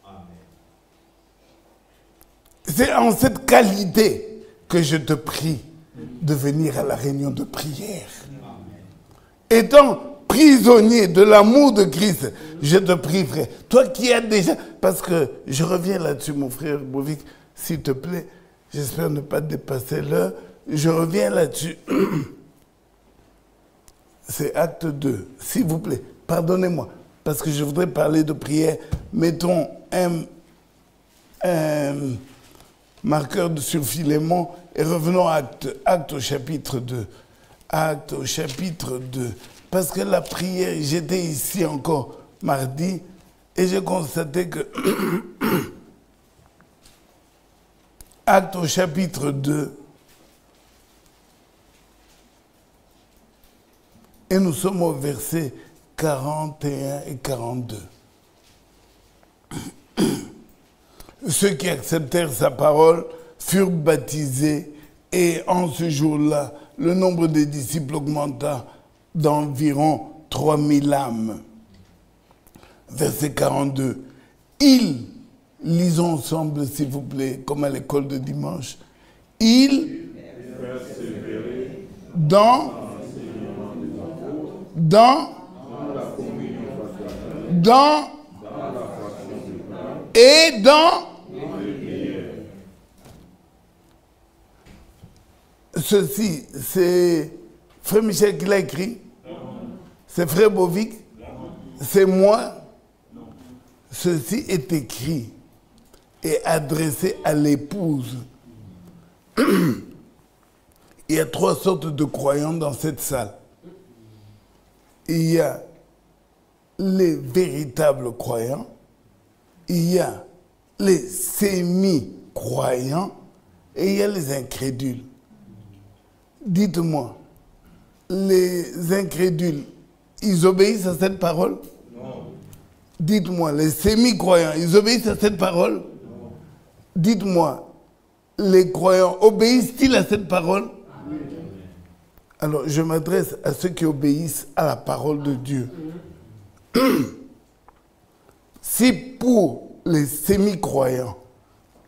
Amen. C'est en cette qualité que je te prie de venir à la réunion de prière. Amen. Étant prisonnier de l'amour de Christ, je te prie, frère, toi qui as déjà... Parce que je reviens là-dessus, mon frère Bovic, s'il te plaît, j'espère ne pas dépasser l'heure. Je reviens là-dessus. C'est acte 2. S'il vous plaît, pardonnez-moi, parce que je voudrais parler de prière. Mettons un marqueur sur Philémon et revenons à acte au chapitre 2. Acte au chapitre 2. Parce que la prière, j'étais ici encore mardi et j'ai constaté que acte au chapitre 2, et nous sommes au verset 41 et 42. Ceux qui acceptèrent sa parole furent baptisés et en ce jour-là, le nombre des disciples augmenta d'environ 3000 âmes. Verset 42. Il, lisons ensemble s'il vous plaît, comme à l'école de dimanche, il dans et dans ceci, c'est Frère Michel qui l'a écrit, c'est Frère Bovic, c'est moi. Ceci est écrit et adressé à l'épouse. Il y a 3 sortes de croyants dans cette salle. Il y a les véritables croyants, il y a les semi-croyants et il y a les incrédules. Dites-moi, les incrédules, ils obéissent à cette parole? Non. Dites-moi, les semi-croyants, ils obéissent à cette parole? Non. Dites-moi, les croyants obéissent-ils à cette parole? Oui. Alors, je m'adresse à ceux qui obéissent à la parole de Dieu. Si pour les semi-croyants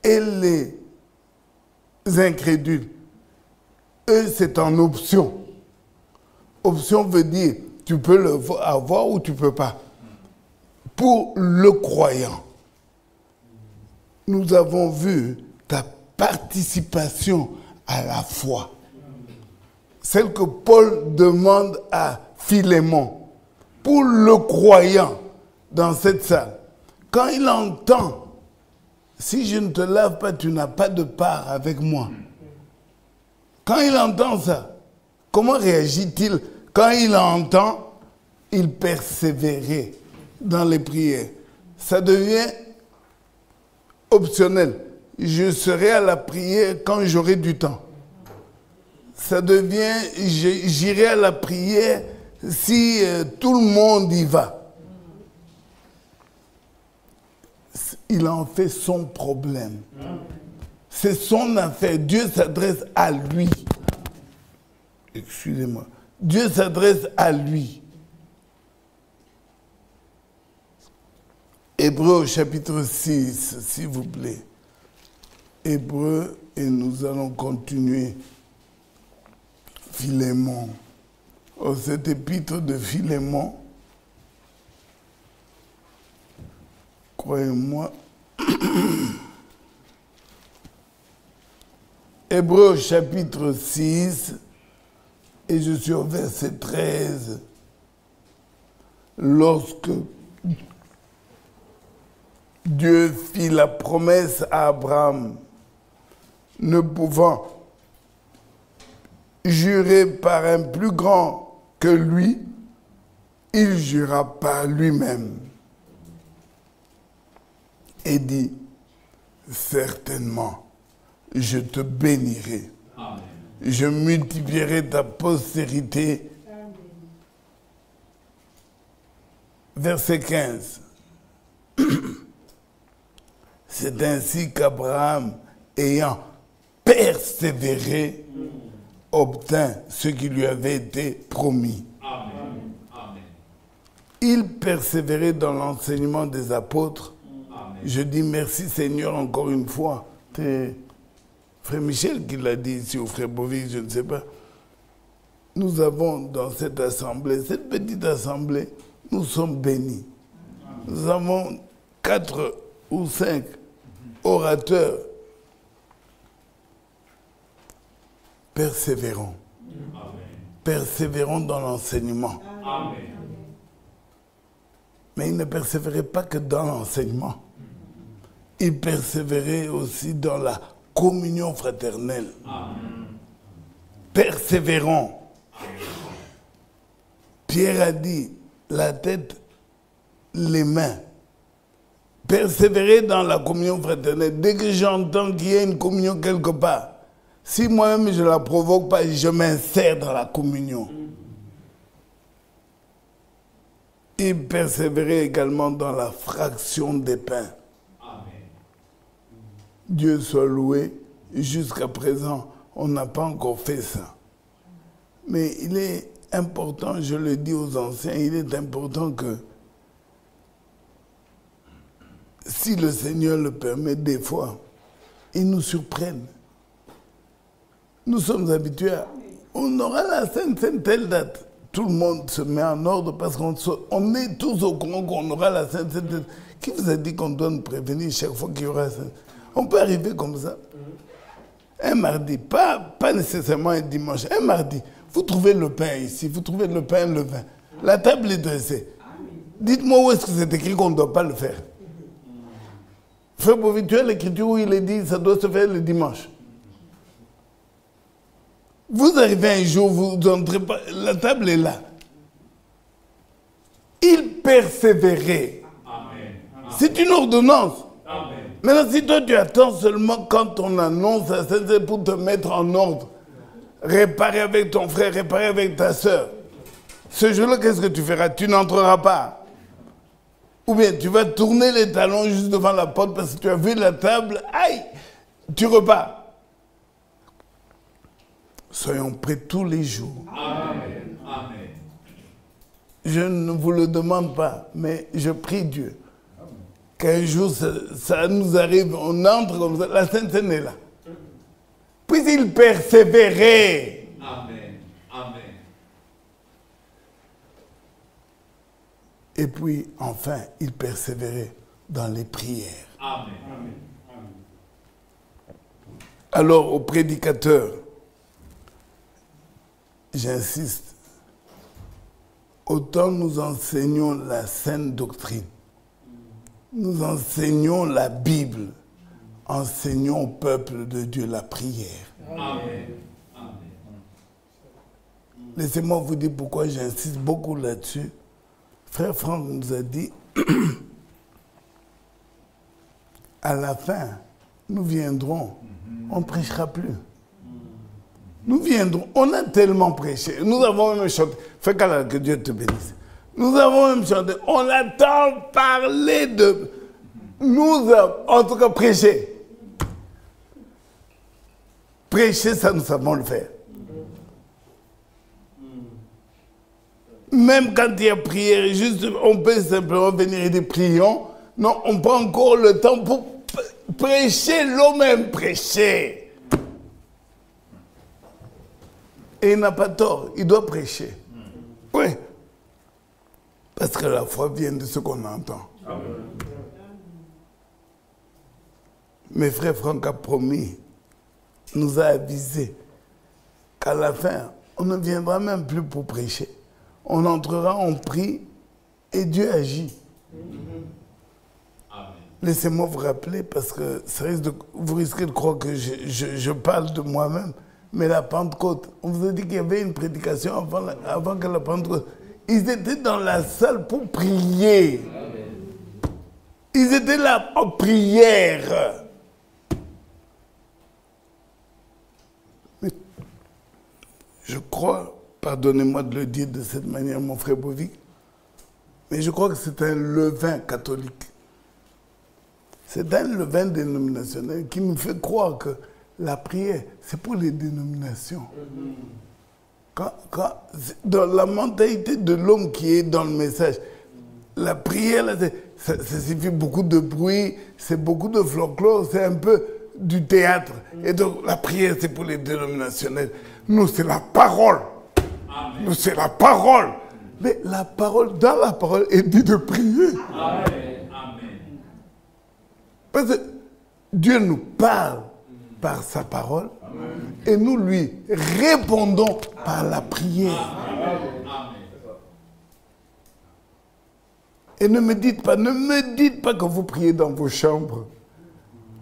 et les incrédules, eux, c'est en option. Option veut dire, tu peux le avoir ou tu ne peux pas. Pour le croyant, nous avons vu ta participation à la foi. Celle que Paul demande à Philémon. Pour le croyant dans cette salle, quand il entend, si je ne te lave pas, tu n'as pas de part avec moi. Quand il entend ça, comment réagit-il? Quand il entend, il persévérait dans les prières. Ça devient optionnel. Je serai à la prière quand j'aurai du temps. Ça devient, j'irai à la prière si tout le monde y va. Il en fait son problème. C'est son affaire. Dieu s'adresse à lui. Excusez-moi. Dieu s'adresse à lui. Hébreux chapitre 6, s'il vous plaît. Hébreux, et nous allons continuer. Philémon. Oh, cet épître de Philémon, croyez-moi, Hébreux chapitre 6, et je suis au verset 13, lorsque Dieu fit la promesse à Abraham, ne pouvant jurer par un plus grand que lui, il jura par lui-même et dit, certainement, je te bénirai. Amen. Je multiplierai ta postérité. Amen. Verset 15. C'est ainsi qu'Abraham, ayant persévéré, obtint ce qui lui avait été promis. Amen. Amen. Il persévérait dans l'enseignement des apôtres. Amen. Je dis merci Seigneur encore une fois. C'est Frère Michel qui l'a dit ici, ou Frère Bovic, je ne sais pas. Nous avons dans cette assemblée, cette petite assemblée, nous sommes bénis. Amen. Nous avons 4 ou 5 orateurs. Persévérons. Amen. Persévérons dans l'enseignement. Amen. Mais il ne persévérait pas que dans l'enseignement. Il persévérait aussi dans la communion fraternelle. Amen. Persévérons. Pierre a dit, la tête, les mains. Persévérer dans la communion fraternelle. Dès que j'entends qu'il y a une communion quelque part, si moi-même je ne la provoque pas, je m'insère dans la communion. Il persévérait également dans la fraction des pains. Amen. Dieu soit loué. Jusqu'à présent, on n'a pas encore fait ça. Mais il est important, je le dis aux anciens, il est important que si le Seigneur le permet, des fois, il nous surprenne. Nous sommes habitués à... On aura la Sainte Seine telle date. Tout le monde se met en ordre parce qu'on est tous au courant qu'on aura la Sainte Seine. Qui vous a dit qu'on doit nous prévenir chaque fois qu'il y aura la Sainte? On peut arriver comme ça. Un mardi, pas nécessairement un dimanche, un mardi. Vous trouvez le pain ici, vous trouvez le pain, le vin. La table est dressée. Dites-moi où est-ce que c'est écrit qu'on ne doit pas le faire. Frère Bovy, tu as l'écriture où il est dit que ça doit se faire le dimanche. Vous arrivez un jour, vous n'entrez pas, la table est là. Il persévérait. C'est une ordonnance. Amen. Maintenant, si toi tu attends seulement quand on annonce, c'est pour te mettre en ordre, réparer avec ton frère, réparer avec ta soeur. Ce jour-là, qu'est-ce que tu feras? Tu n'entreras pas. Ou bien tu vas tourner les talons juste devant la porte parce que tu as vu la table, aïe, tu repars. Soyons prêts tous les jours. Amen. Amen. Je ne vous le demande pas, mais je prie Dieu qu'un jour ça nous arrive, on entre comme ça, la Sainte Seine est là. Puis il persévérait. Amen. Amen. Et puis, enfin, il persévérait dans les prières. Amen. Amen. Alors, aux prédicateurs, j'insiste, autant nous enseignons la saine doctrine, nous enseignons la Bible, enseignons au peuple de Dieu la prière. Amen. Amen. Laissez-moi vous dire pourquoi j'insiste beaucoup là-dessus. Frère Franck nous a dit, à la fin, nous viendrons, on ne prêchera plus. Nous viendrons, on a tellement prêché, nous avons même chanté, frère Kala, que Dieu te bénisse. Nous avons même chanté, on a tant parlé de... Nous avons, en tout cas, prêché. Prêcher, ça, nous savons le faire. Même quand il y a prière, juste, on peut simplement venir et dire prions. Non, on prend encore le temps pour prêcher, l'homme même prêcher. Et il n'a pas tort, il doit prêcher. Oui. Parce que la foi vient de ce qu'on entend. Amen. Mais frère Franck a promis, nous a avisé qu'à la fin, on ne viendra même plus pour prêcher. On entrera, on prie et Dieu agit. Amen. Laissez-moi vous rappeler, parce que vous risquez de croire que je parle de moi-même, mais la Pentecôte, on vous a dit qu'il y avait une prédication avant que la Pentecôte. Ils étaient dans la salle pour prier. Amen. Ils étaient là en prière. Mais je crois, pardonnez-moi de le dire de cette manière, mon frère Bovy, mais je crois que c'est un levain catholique. C'est un levain dénominationnel qui nous fait croire que la prière, c'est pour les dénominations. Dans la mentalité de l'homme qui est dans le message, la prière, ça signifie beaucoup de bruit, c'est beaucoup de folklore, c'est un peu du théâtre. Et donc la prière, c'est pour les dénominationnels. Nous, c'est la parole. Amen. Nous, c'est la parole. Mais la parole, dans la parole, est dit de prier. Amen. Parce que Dieu nous parle par sa parole. Amen. Et nous lui répondons par la prière. Amen. Et ne me dites pas que vous priez dans vos chambres.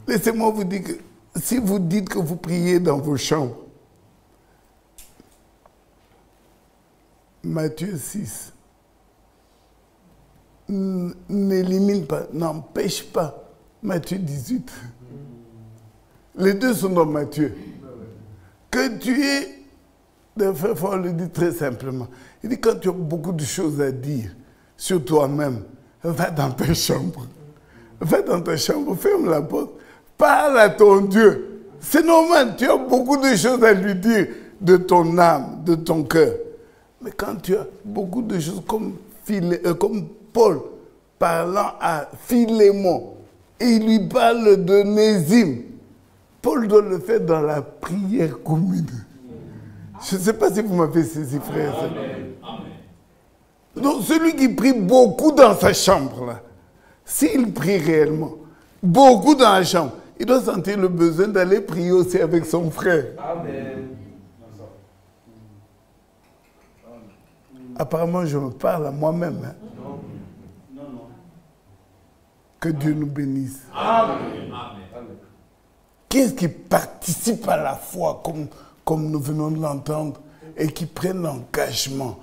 Laissez-moi vous dire que si vous dites que vous priez dans vos chambres, Matthieu 6 n'élimine pas, n'empêche pas Matthieu 18. Les deux sont dans Matthieu. Que tu es, le frère Fort le dit très simplement, il dit quand tu as beaucoup de choses à dire sur toi-même, va dans ta chambre. Va dans ta chambre, ferme la porte, parle à ton Dieu. C'est normal, tu as beaucoup de choses à lui dire de ton âme, de ton cœur. Mais quand tu as beaucoup de choses comme Paul parlant à Philémon, et il lui parle d'Onésime, Paul doit le faire dans la prière commune. Je ne sais pas si vous m'avez saisi, frère. Donc celui qui prie beaucoup dans sa chambre, là, s'il prie réellement, beaucoup dans la chambre, il doit sentir le besoin d'aller prier aussi avec son frère. Amen. Apparemment, je me parle à moi-même. Hein. Que Dieu nous bénisse. Amen. Qui est-ce qui participe à la foi, comme nous venons de l'entendre, et qui prennent l'engagement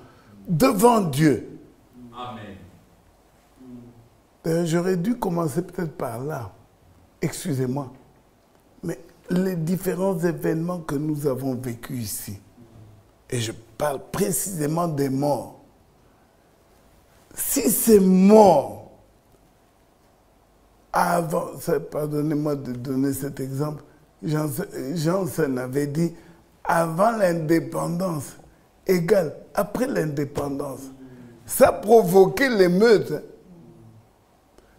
devant Dieu? Amen. J'aurais dû commencer peut-être par là. Excusez-moi. Mais les différents événements que nous avons vécus ici, et je parle précisément des morts. Si ces morts, avant, pardonnez-moi de donner cet exemple, Janssen avait dit, avant l'indépendance, égale après l'indépendance, ça provoquait l'émeute.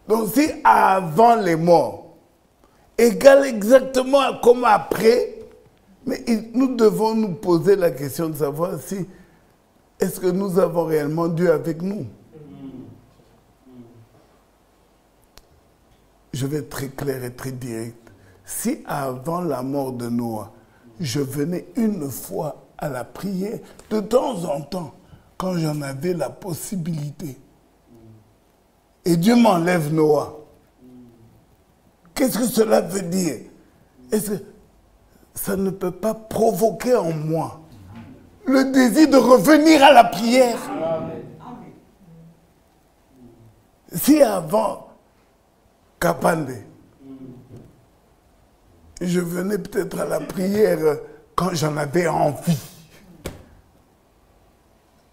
Donc si avant les morts, égale exactement comme après, mais nous devons nous poser la question de savoir si, est-ce que nous avons réellement Dieu avec nous? Je vais être très clair et très direct. Si avant la mort de Noah, je venais une fois à la prière, de temps en temps, quand j'en avais la possibilité, et Dieu m'enlève Noah, qu'est-ce que cela veut dire? Est-ce que ça ne peut pas provoquer en moi le désir de revenir à la prière? Si avant Kapande, je venais peut-être à la prière quand j'en avais envie.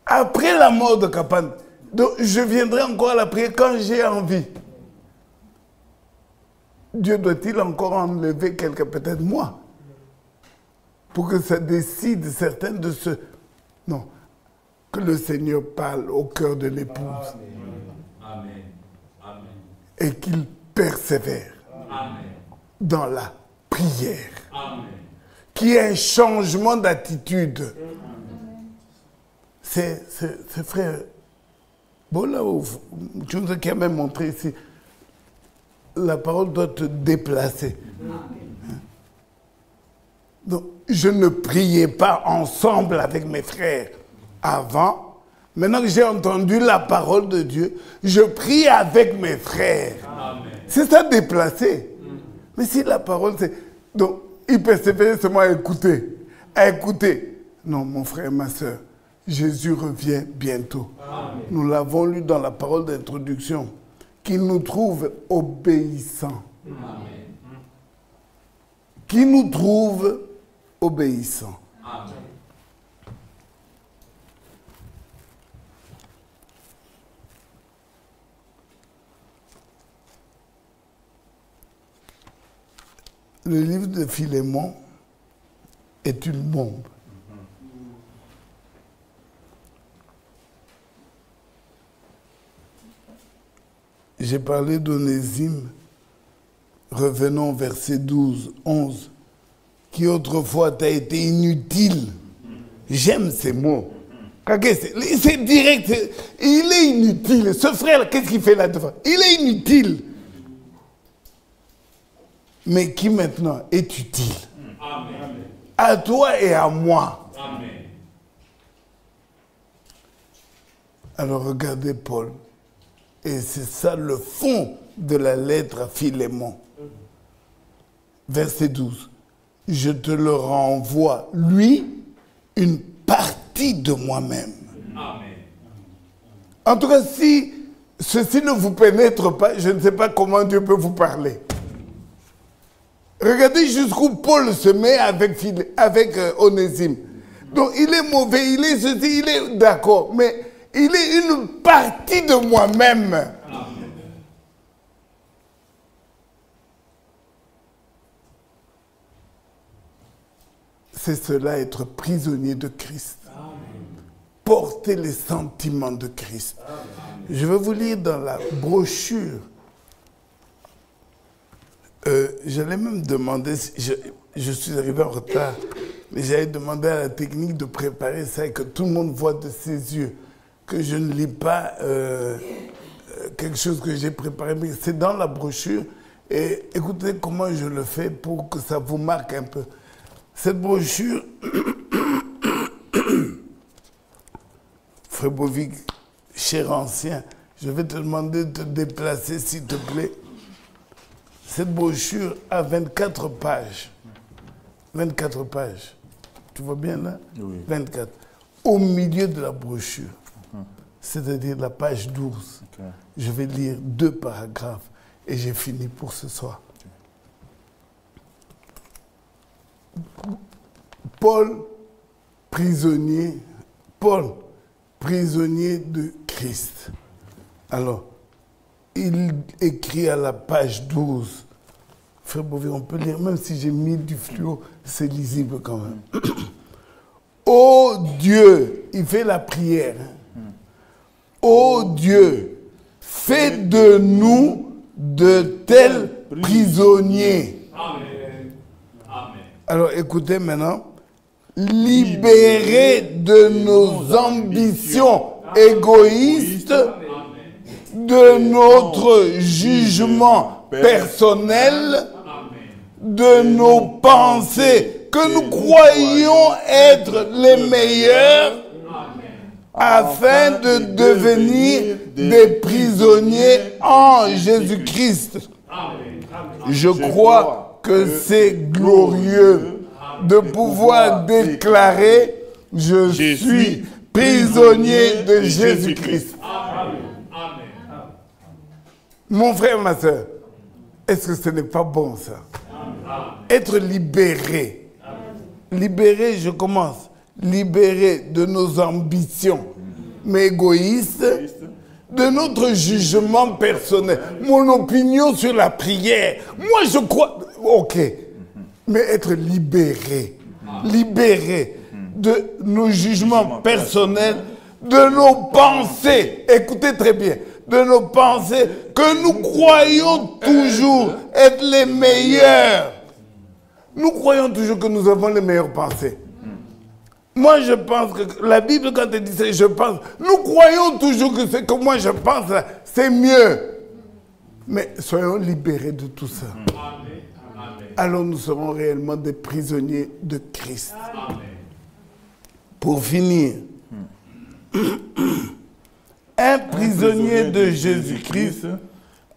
Après la mort de Kapande, donc je viendrai encore à la prière quand j'ai envie. Dieu doit-il encore enlever quelqu'un, peut-être moi, pour que ça décide certaines de ce... Non, que le Seigneur parle au cœur de l'épouse. Amen. Amen. Et qu'il persévère Amen. dans la prière. Amen. Qu'il y ait un changement d'attitude. C'est frère Bolaouf, tu nous as même montré ici, la parole doit te déplacer. Donc, je ne priais pas ensemble avec mes frères avant. Maintenant que j'ai entendu la parole de Dieu, je prie avec mes frères. C'est ça déplacer. Mais si la parole c'est... Donc, il persévère seulement à écouter. À écouter. Non, mon frère, ma soeur, Jésus revient bientôt. Amen. Nous l'avons lu dans la parole d'introduction. Qu'il nous trouve obéissants. Amen. Qu'il nous trouve obéissants. Amen. Le livre de Philémon est une bombe. J'ai parlé d'Onésime. Revenons au verset 12, 11, qui autrefois t'a été inutile. J'aime ces mots. C'est direct. Il est inutile. Ce frère, qu'est-ce qu'il fait là-devant? Il est inutile. Mais qui maintenant est utile. Amen. À toi et à moi. Amen. Alors regardez Paul. Et c'est ça le fond de la lettre à Philémon. Verset 12. Je te le renvoie, lui, une partie de moi-même. Amen. En tout cas, si ceci ne vous pénètre pas, je ne sais pas comment Dieu peut vous parler. Regardez jusqu'où Paul se met avec Onésime. Donc il est mauvais, il est ceci, il est d'accord, mais il est une partie de moi-même. Amen. C'est cela être prisonnier de Christ. Amen. porter les sentiments de Christ. Je vais vous lire dans la brochure. J'allais même demander, je suis arrivé en retard, mais j'allais demander à la technique de préparer ça et que tout le monde voit de ses yeux que je ne lis pas quelque chose que j'ai préparé, mais c'est dans la brochure. Et écoutez comment je le fais pour que ça vous marque un peu. Cette brochure, Frébovic, cher ancien, je vais te demander de te déplacer s'il te plaît. Cette brochure a 24 pages. 24 pages. Tu vois bien là? Oui. 24. Au milieu de la brochure, c'est-à-dire la page 12, je vais lire 2 paragraphes et j'ai fini pour ce soir. Paul, prisonnier de Christ. Alors, il écrit à la page 12. Frère Beauvais, on peut lire, même si j'ai mis du fluo, c'est lisible quand même. Oh Dieu, il fait la prière. Oh Dieu, fais de nous de tels prisonniers. Amen. Amen. Alors écoutez maintenant. Libérés de nos ambitions égoïstes, de notre jugement personnel, de nos pensées que nous croyons être les meilleures, afin de devenir des prisonniers en Jésus-Christ. Je crois que c'est glorieux de pouvoir déclarer « Je suis prisonnier de Jésus-Christ ». Mon frère, ma soeur, est-ce que ce n'est pas bon ça? Être libéré. Libéré, je commence. Libéré de nos ambitions, mais égoïstes, de notre jugement personnel, mon opinion sur la prière. Moi, je crois... Ok. Mais être libéré, libéré de nos jugements personnels, de nos pensées, écoutez très bien, de nos pensées que nous croyons toujours être les meilleures. Nous croyons toujours que nous avons les meilleures pensées. Moi, je pense que la Bible, quand elle dit ça, je pense, nous croyons toujours que ce que moi je pense, c'est mieux. Mais soyons libérés de tout ça. Alors nous serons réellement des prisonniers de Christ. Amen. Pour finir, un prisonnier de Jésus-Christ,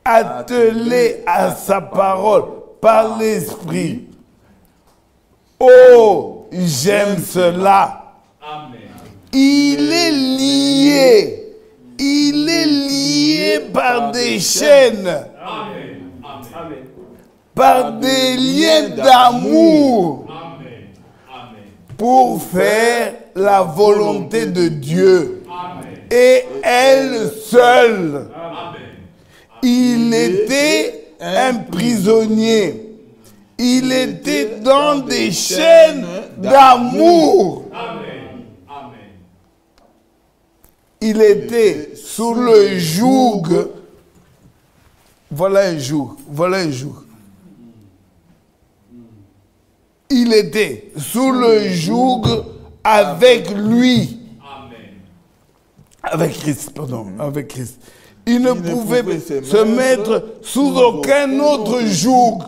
attelé à sa parole par l'Esprit. Oh, j'aime cela. Amen. Il est lié par des chaînes. Amen. Amen. Par des liens d'amour pour faire la volonté de Dieu. Et elle seule. Il était un prisonnier. Il était dans des chaînes d'amour. Il était sous le joug. Voilà un joug. Voilà un joug. Il était sous le joug avec lui. Avec Christ, pardon, avec Christ. Il ne pouvait se mettre sous aucun autre joug.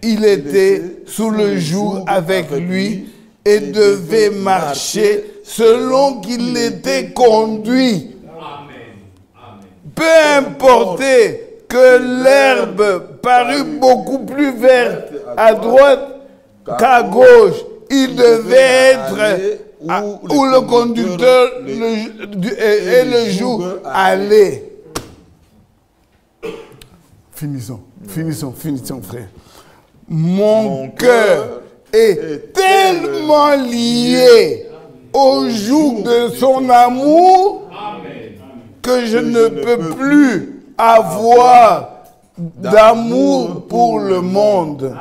Il était sous le joug avec lui et devait marcher selon qu'il était conduit. Peu importe que l'herbe parut beaucoup plus verte à droite qu'à gauche, il devait être où le conducteur et le joug allaient. Finissons, frère. Mon cœur est tellement lié au joug de son amour que je ne peux plus avoir d'amour pour le monde.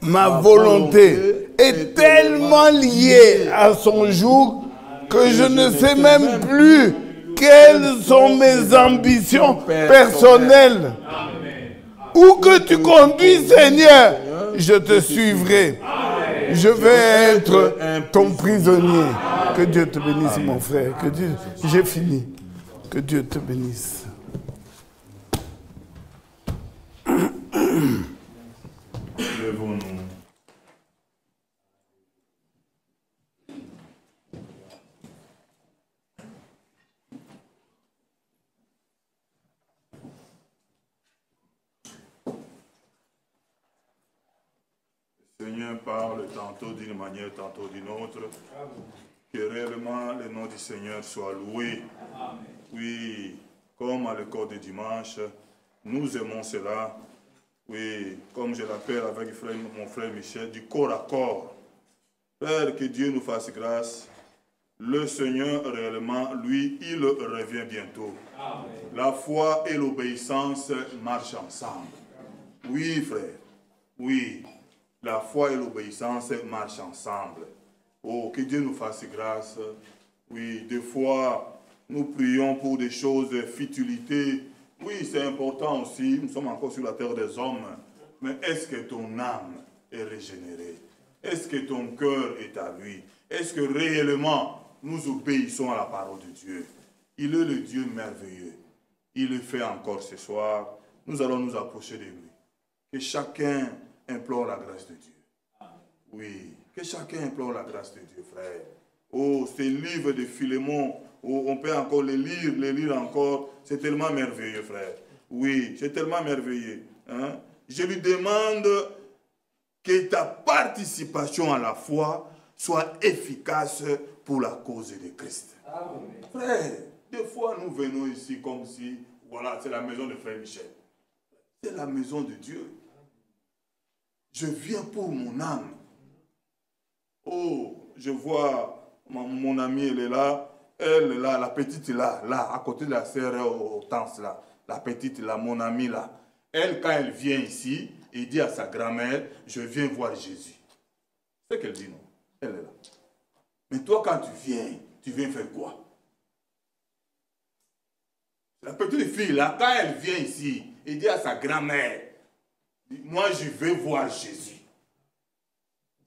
ma volonté est tellement liée à son joug que je ne sais même plus quelles sont mes ambitions personnelles. Où que tu conduis, Seigneur, je te suivrai. Je vais être ton prisonnier. Que Dieu te bénisse, mon frère. J'ai fini. Que Dieu te bénisse. Levons-nous. Le Seigneur parle tantôt d'une manière, tantôt d'une autre. Que réellement le nom du Seigneur soit loué. Oui, comme à l'école de dimanche, nous aimons cela. Oui, comme je l'appelle avec mon frère Michel, du corps à corps. Frère, que Dieu nous fasse grâce. Le Seigneur, réellement, lui, il revient bientôt. Amen. La foi et l'obéissance marchent ensemble. Oui, frère. Oui, la foi et l'obéissance marchent ensemble. Oh, que Dieu nous fasse grâce. Oui, des fois, nous prions pour des choses, futilités. Oui, c'est important aussi. Nous sommes encore sur la terre des hommes. Mais est-ce que ton âme est régénérée? Est-ce que ton cœur est à lui? Est-ce que réellement nous obéissons à la parole de Dieu? Il est le Dieu merveilleux. Il le fait encore ce soir. Nous allons nous approcher de lui. Que chacun implore la grâce de Dieu. Oui, que chacun implore la grâce de Dieu, frère. Oh, ces livres de Philémon, oh, on peut encore les lire encore. C'est tellement merveilleux, frère. Oui, c'est tellement merveilleux. Hein? Je lui demande que ta participation à la foi soit efficace pour la cause de Christ. Amen. Frère, des fois nous venons ici comme si, voilà, c'est la maison de frère Michel. C'est la maison de Dieu. Je viens pour mon âme. Oh, je vois mon amie, elle est là. Elle est là, la petite là, à côté de la sœur Hortense là. La petite là, mon amie là. Elle, quand elle vient ici, elle dit à sa grand-mère, je viens voir Jésus. C'est ce qu'elle dit, non? Elle est là. Mais toi, quand tu viens faire quoi? La petite fille là, quand elle vient ici, elle dit à sa grand-mère, moi je vais voir Jésus.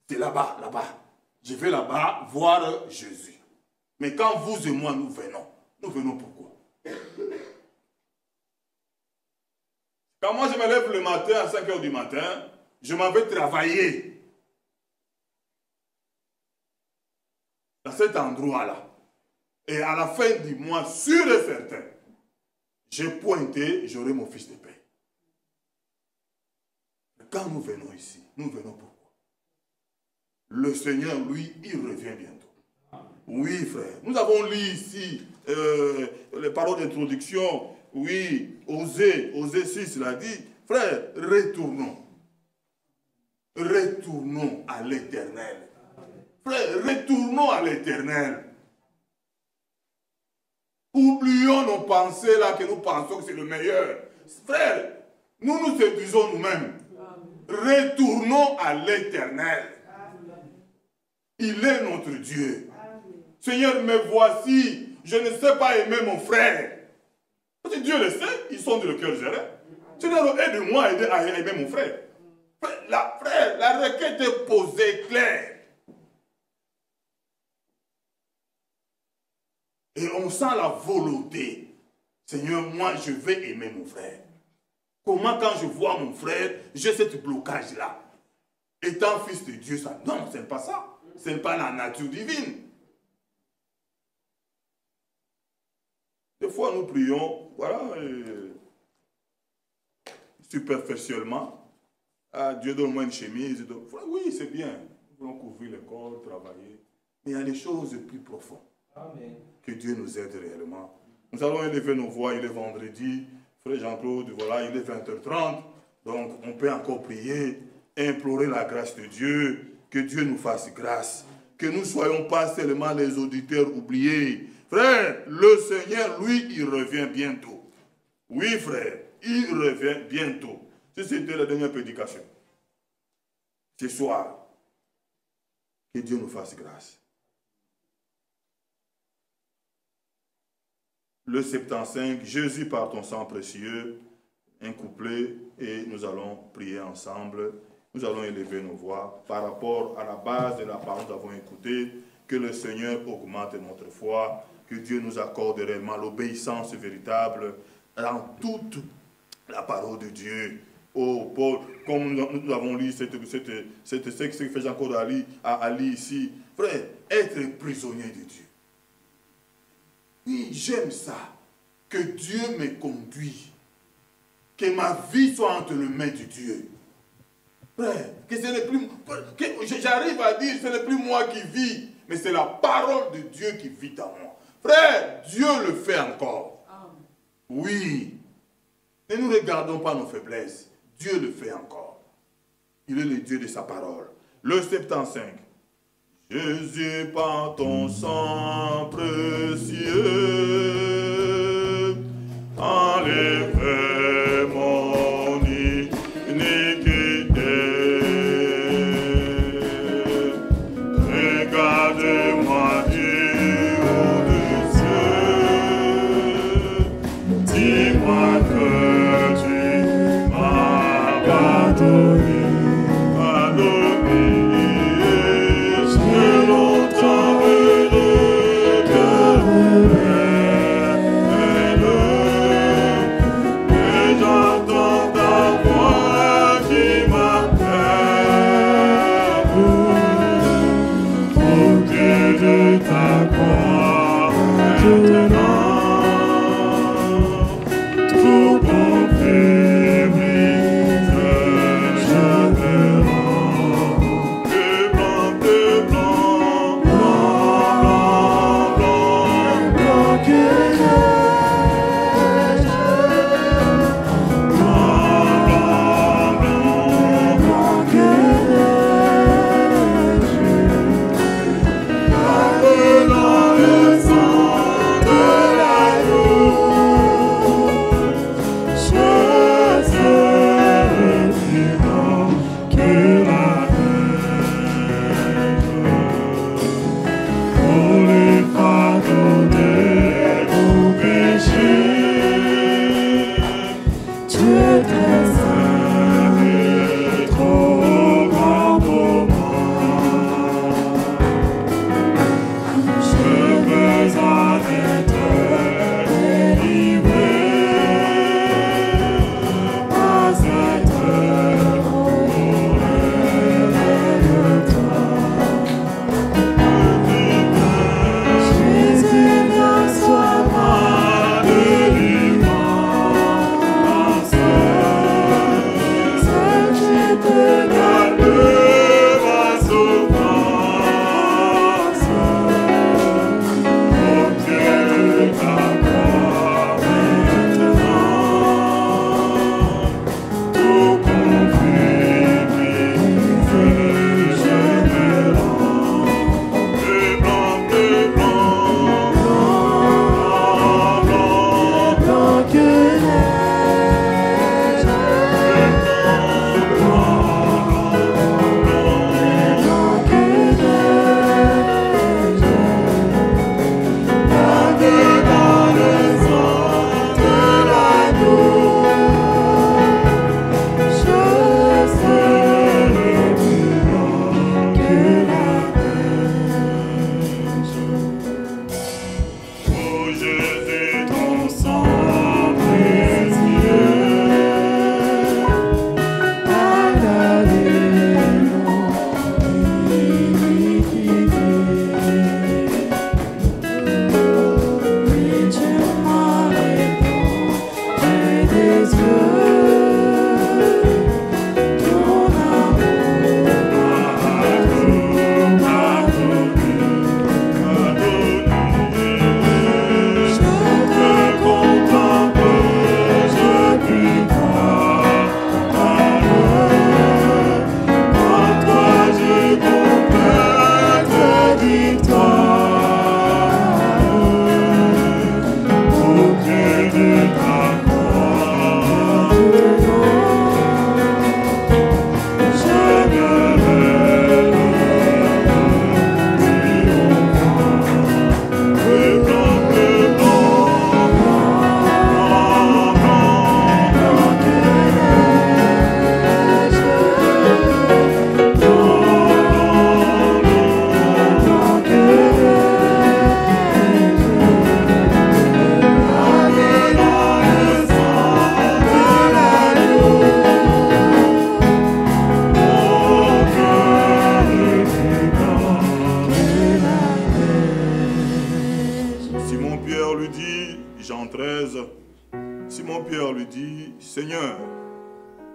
C'est là-bas, là-bas. Je vais là-bas voir Jésus. Mais quand vous et moi nous venons pourquoi? Quand moi je me lève le matin à 5 h du matin, je m'en vais travailler. Dans cet endroit-là. Et à la fin du mois, sûr et certain, j'ai pointé, j'aurai mon fils de paix. Quand nous venons ici, nous venons pourquoi? Le Seigneur, lui, il revient bientôt. Oui, frère. Nous avons lu ici les paroles d'introduction. Oui, Osée 6 l'a dit. Frère, retournons. Retournons à l'Éternel. Frère, retournons à l'Éternel. Oublions nos pensées là, que nous pensons que c'est le meilleur. Frère, nous nous séduisons nous-mêmes. Retournons à l'Éternel. Il est notre Dieu. Seigneur, me voici. Je ne sais pas aimer mon frère. Parce que Dieu le sait, ils sont de le cœur géré. Seigneur, aide-moi à aimer mon frère. Frère, la requête est posée claire. Et on sent la volonté. Seigneur, moi, je vais aimer mon frère. Comment quand je vois mon frère, j'ai ce blocage-là? Étant fils de Dieu, ça, non, ce n'est pas ça. Ce n'est pas la nature divine. Des fois, nous prions, voilà, superficiellement. Ah, Dieu donne-moi une chemise. Oui, c'est bien. Nous voulons couvrir le corps, travailler. Mais il y a des choses plus profondes. Amen. Que Dieu nous aide réellement. Nous allons élever nos voix, il est vendredi. Frère Jean-Claude, voilà, il est 20 h 30. Donc, on peut encore prier, implorer la grâce de Dieu. Que Dieu nous fasse grâce. Que nous ne soyons pas seulement les auditeurs oubliés. Frère, le Seigneur, lui, il revient bientôt. Oui, frère, il revient bientôt. C'était la dernière prédication. ce soir, que Dieu nous fasse grâce. Le 75, Jésus par ton sang précieux, un couplet, et nous allons prier ensemble. Nous allons élever nos voix par rapport à la base de la parole que nous avons écoutée. Que le Seigneur augmente notre foi, que Dieu nous accorde réellement l'obéissance véritable dans toute la parole de Dieu. Oh Paul, comme nous avons lu ce que fait encore à lire ici, frère, être prisonnier de Dieu. Oui, j'aime ça, que Dieu me conduise, que ma vie soit entre les mains de Dieu. Frère, que ce n'est plus, j'arrive à dire, ce n'est plus moi qui vis, mais c'est la parole de Dieu qui vit en moi. Frère, Dieu le fait encore. Oui. Ne nous regardons pas nos faiblesses. Dieu le fait encore. Il est le Dieu de sa parole. Le 75. Jésus, par ton sang précieux, enlève mon iniquité. Regarde-moi du haut des cieux. Dis-moi que tu m'as pardonné. Tout confirme, je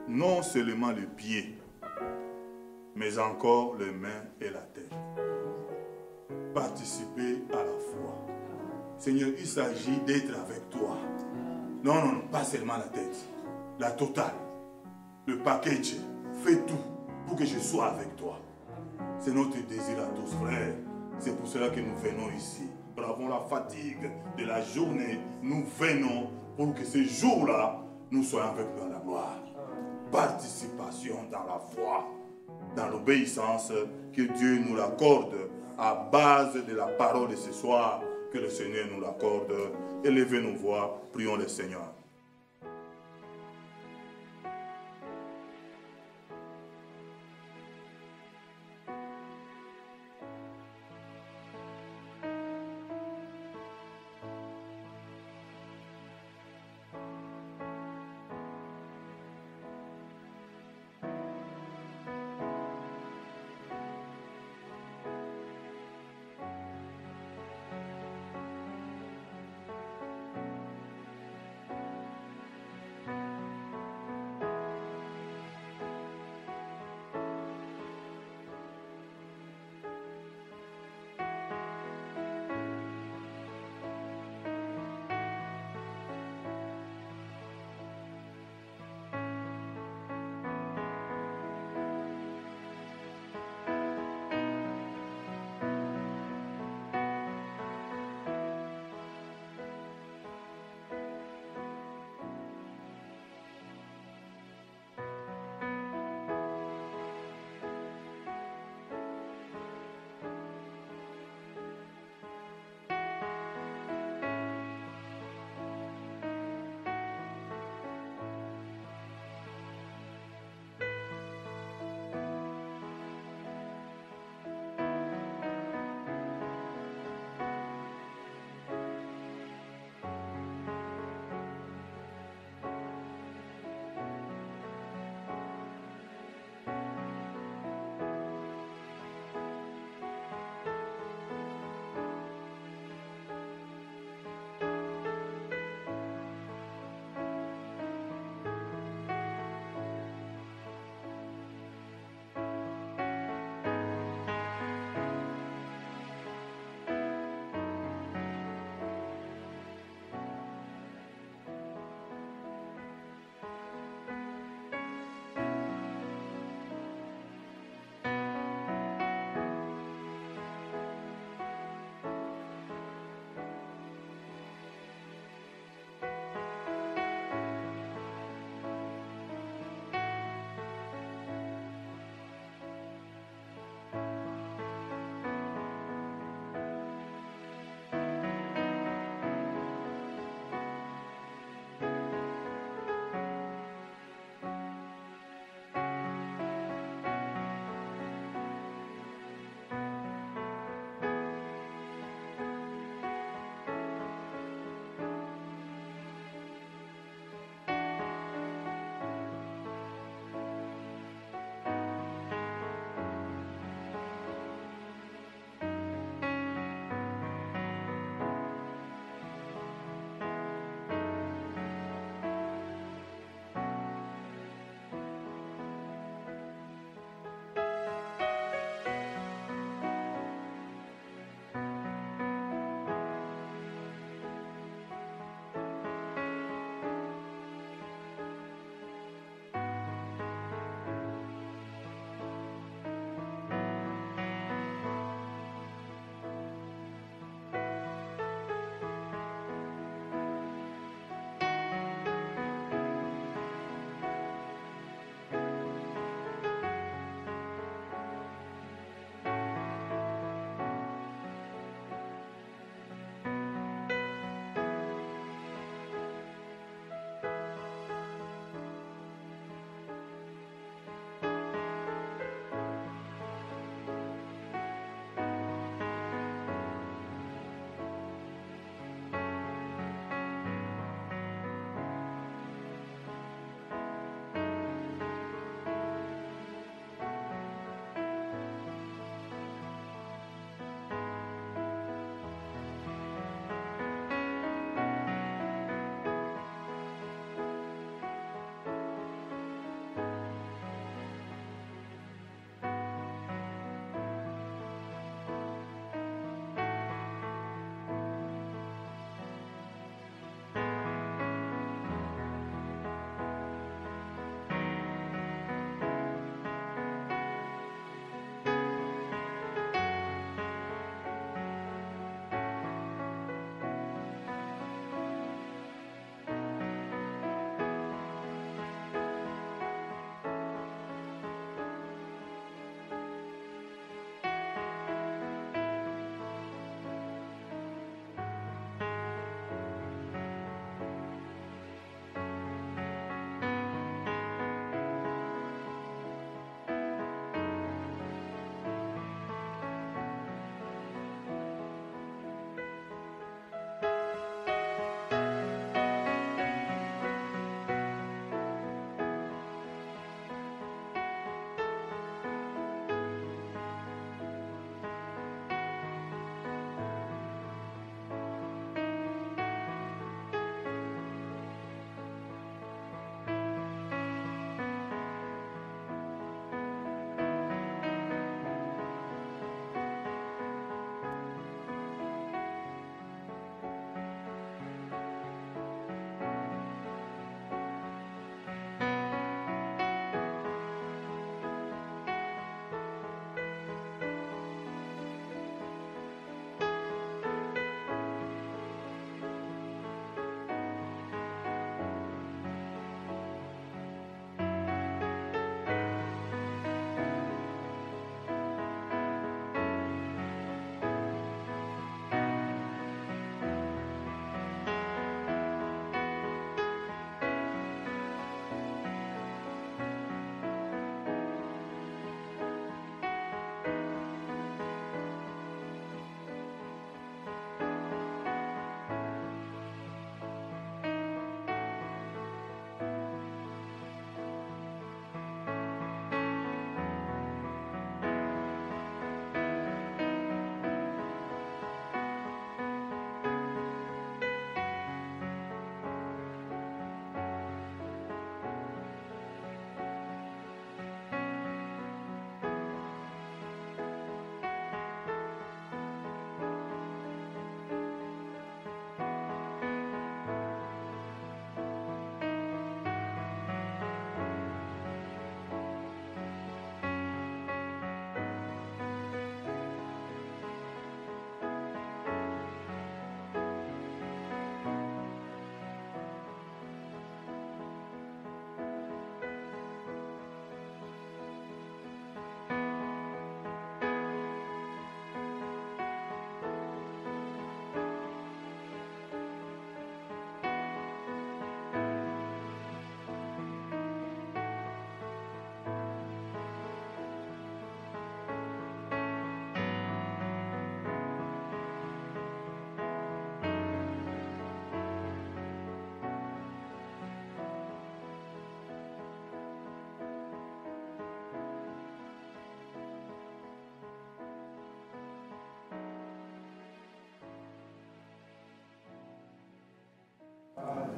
non seulement les pieds, mais encore les mains et la tête. Participer à la foi. Seigneur, il s'agit d'être avec toi. Non, non, non, pas seulement la tête. La totale. Le package. Fais tout pour que je sois avec toi. C'est notre désir à tous, frères. C'est pour cela que nous venons ici. Bravons la fatigue de la journée. Nous venons pour que ce jour-là, nous soyons avec dans la gloire. Participation dans la foi, dans l'obéissance, que Dieu nous l'accorde à base de la parole de ce soir, que le Seigneur nous l'accorde. Élevez nos voix, prions le Seigneur.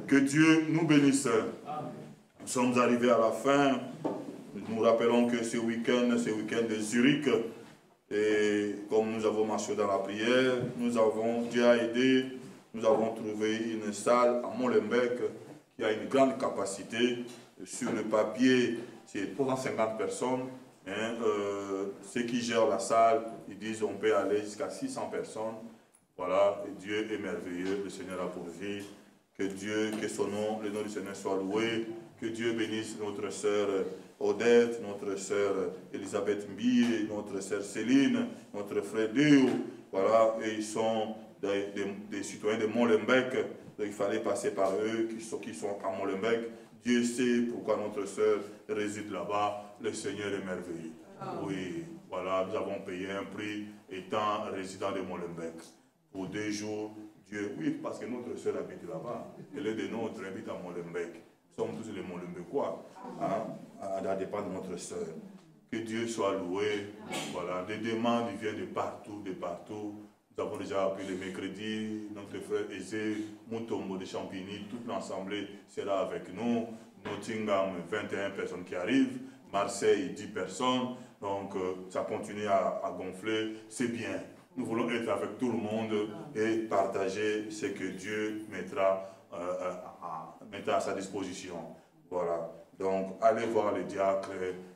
Que Dieu nous bénisse. Nous sommes arrivés à la fin. Nous rappelons que ce week-end, c'est le week-end de Zurich. Et comme nous avons mentionné dans la prière, Dieu a aidé, nous avons trouvé une salle à Molenbeek qui a une grande capacité. Sur le papier, c'est 350 personnes. Ceux qui gèrent la salle, ils disent qu'on peut aller jusqu'à 600 personnes. Voilà, et Dieu est merveilleux, le Seigneur a pourvu. Que son nom, le nom du Seigneur soit loué. Que Dieu bénisse notre sœur Odette, notre sœur Elisabeth Mbi, notre sœur Céline, notre frère Déo. Voilà, et ils sont des citoyens de Molenbeek. Donc il fallait passer par eux qui sont à Molenbeek. Dieu sait pourquoi notre sœur réside là-bas. Le Seigneur est merveilleux. Oui, voilà, nous avons payé un prix étant résident de Molenbeek. Pour 2 jours, Dieu, oui, parce que notre sœur habite là-bas. Elle est de nôtres, elle habite à Molenbeek. Nous sommes tous les Molenbeekois. Ça dépend de notre sœur. Que Dieu soit loué. Voilà, des demandes viennent de partout, de partout. Nous avons déjà appris le mercredi, notre frère Aizé, Mutombo de Champigny, toute l'assemblée sera avec nous. Nottingham, 21 personnes qui arrivent. Marseille, 10 personnes. Donc, ça continue à gonfler. C'est bien. Nous voulons être avec tout le monde et partager ce que Dieu mettra à sa disposition. Voilà. Donc, allez voir les diacres.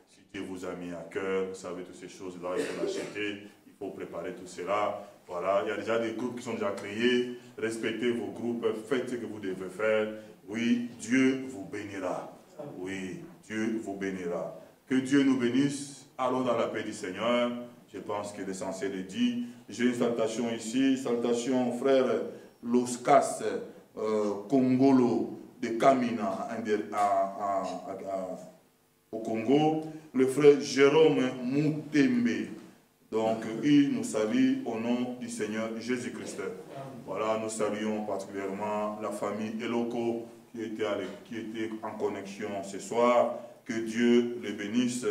Si Dieu vous a mis à cœur, vous savez toutes ces choses-là, il faut l'acheter, il faut préparer tout cela. Voilà. Il y a déjà des groupes qui sont déjà créés. Respectez vos groupes, faites ce que vous devez faire. Oui, Dieu vous bénira. Oui, Dieu vous bénira. Que Dieu nous bénisse. Allons dans la paix du Seigneur. Je pense que l'essentiel est dit. J'ai une salutation ici. Salutation frère Loskas Congolo de Kamina au Congo. Le frère Jérôme Moutembe. Donc, il nous salue au nom du Seigneur Jésus-Christ. Voilà, nous saluons particulièrement la famille Eloko qui était en connexion ce soir. Que Dieu les bénisse.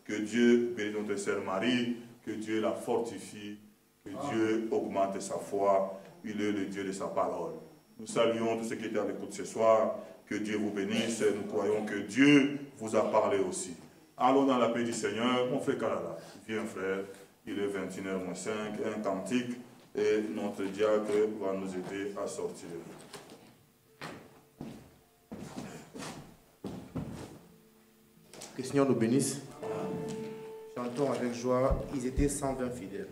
Que Dieu bénisse notre sœur Marie. Que Dieu la fortifie, que Dieu augmente sa foi. Il est le Dieu de sa parole. Nous saluons tous ceux qui étaient à l'écoute ce soir. Que Dieu vous bénisse. Nous croyons que Dieu vous a parlé aussi. Allons dans la paix du Seigneur. Mon frère Kalala, viens frère. Il est 21h05, un cantique. Et notre diacre va nous aider à sortir. Que le Seigneur nous bénisse. Chantons avec joie, ils étaient 120 fidèles.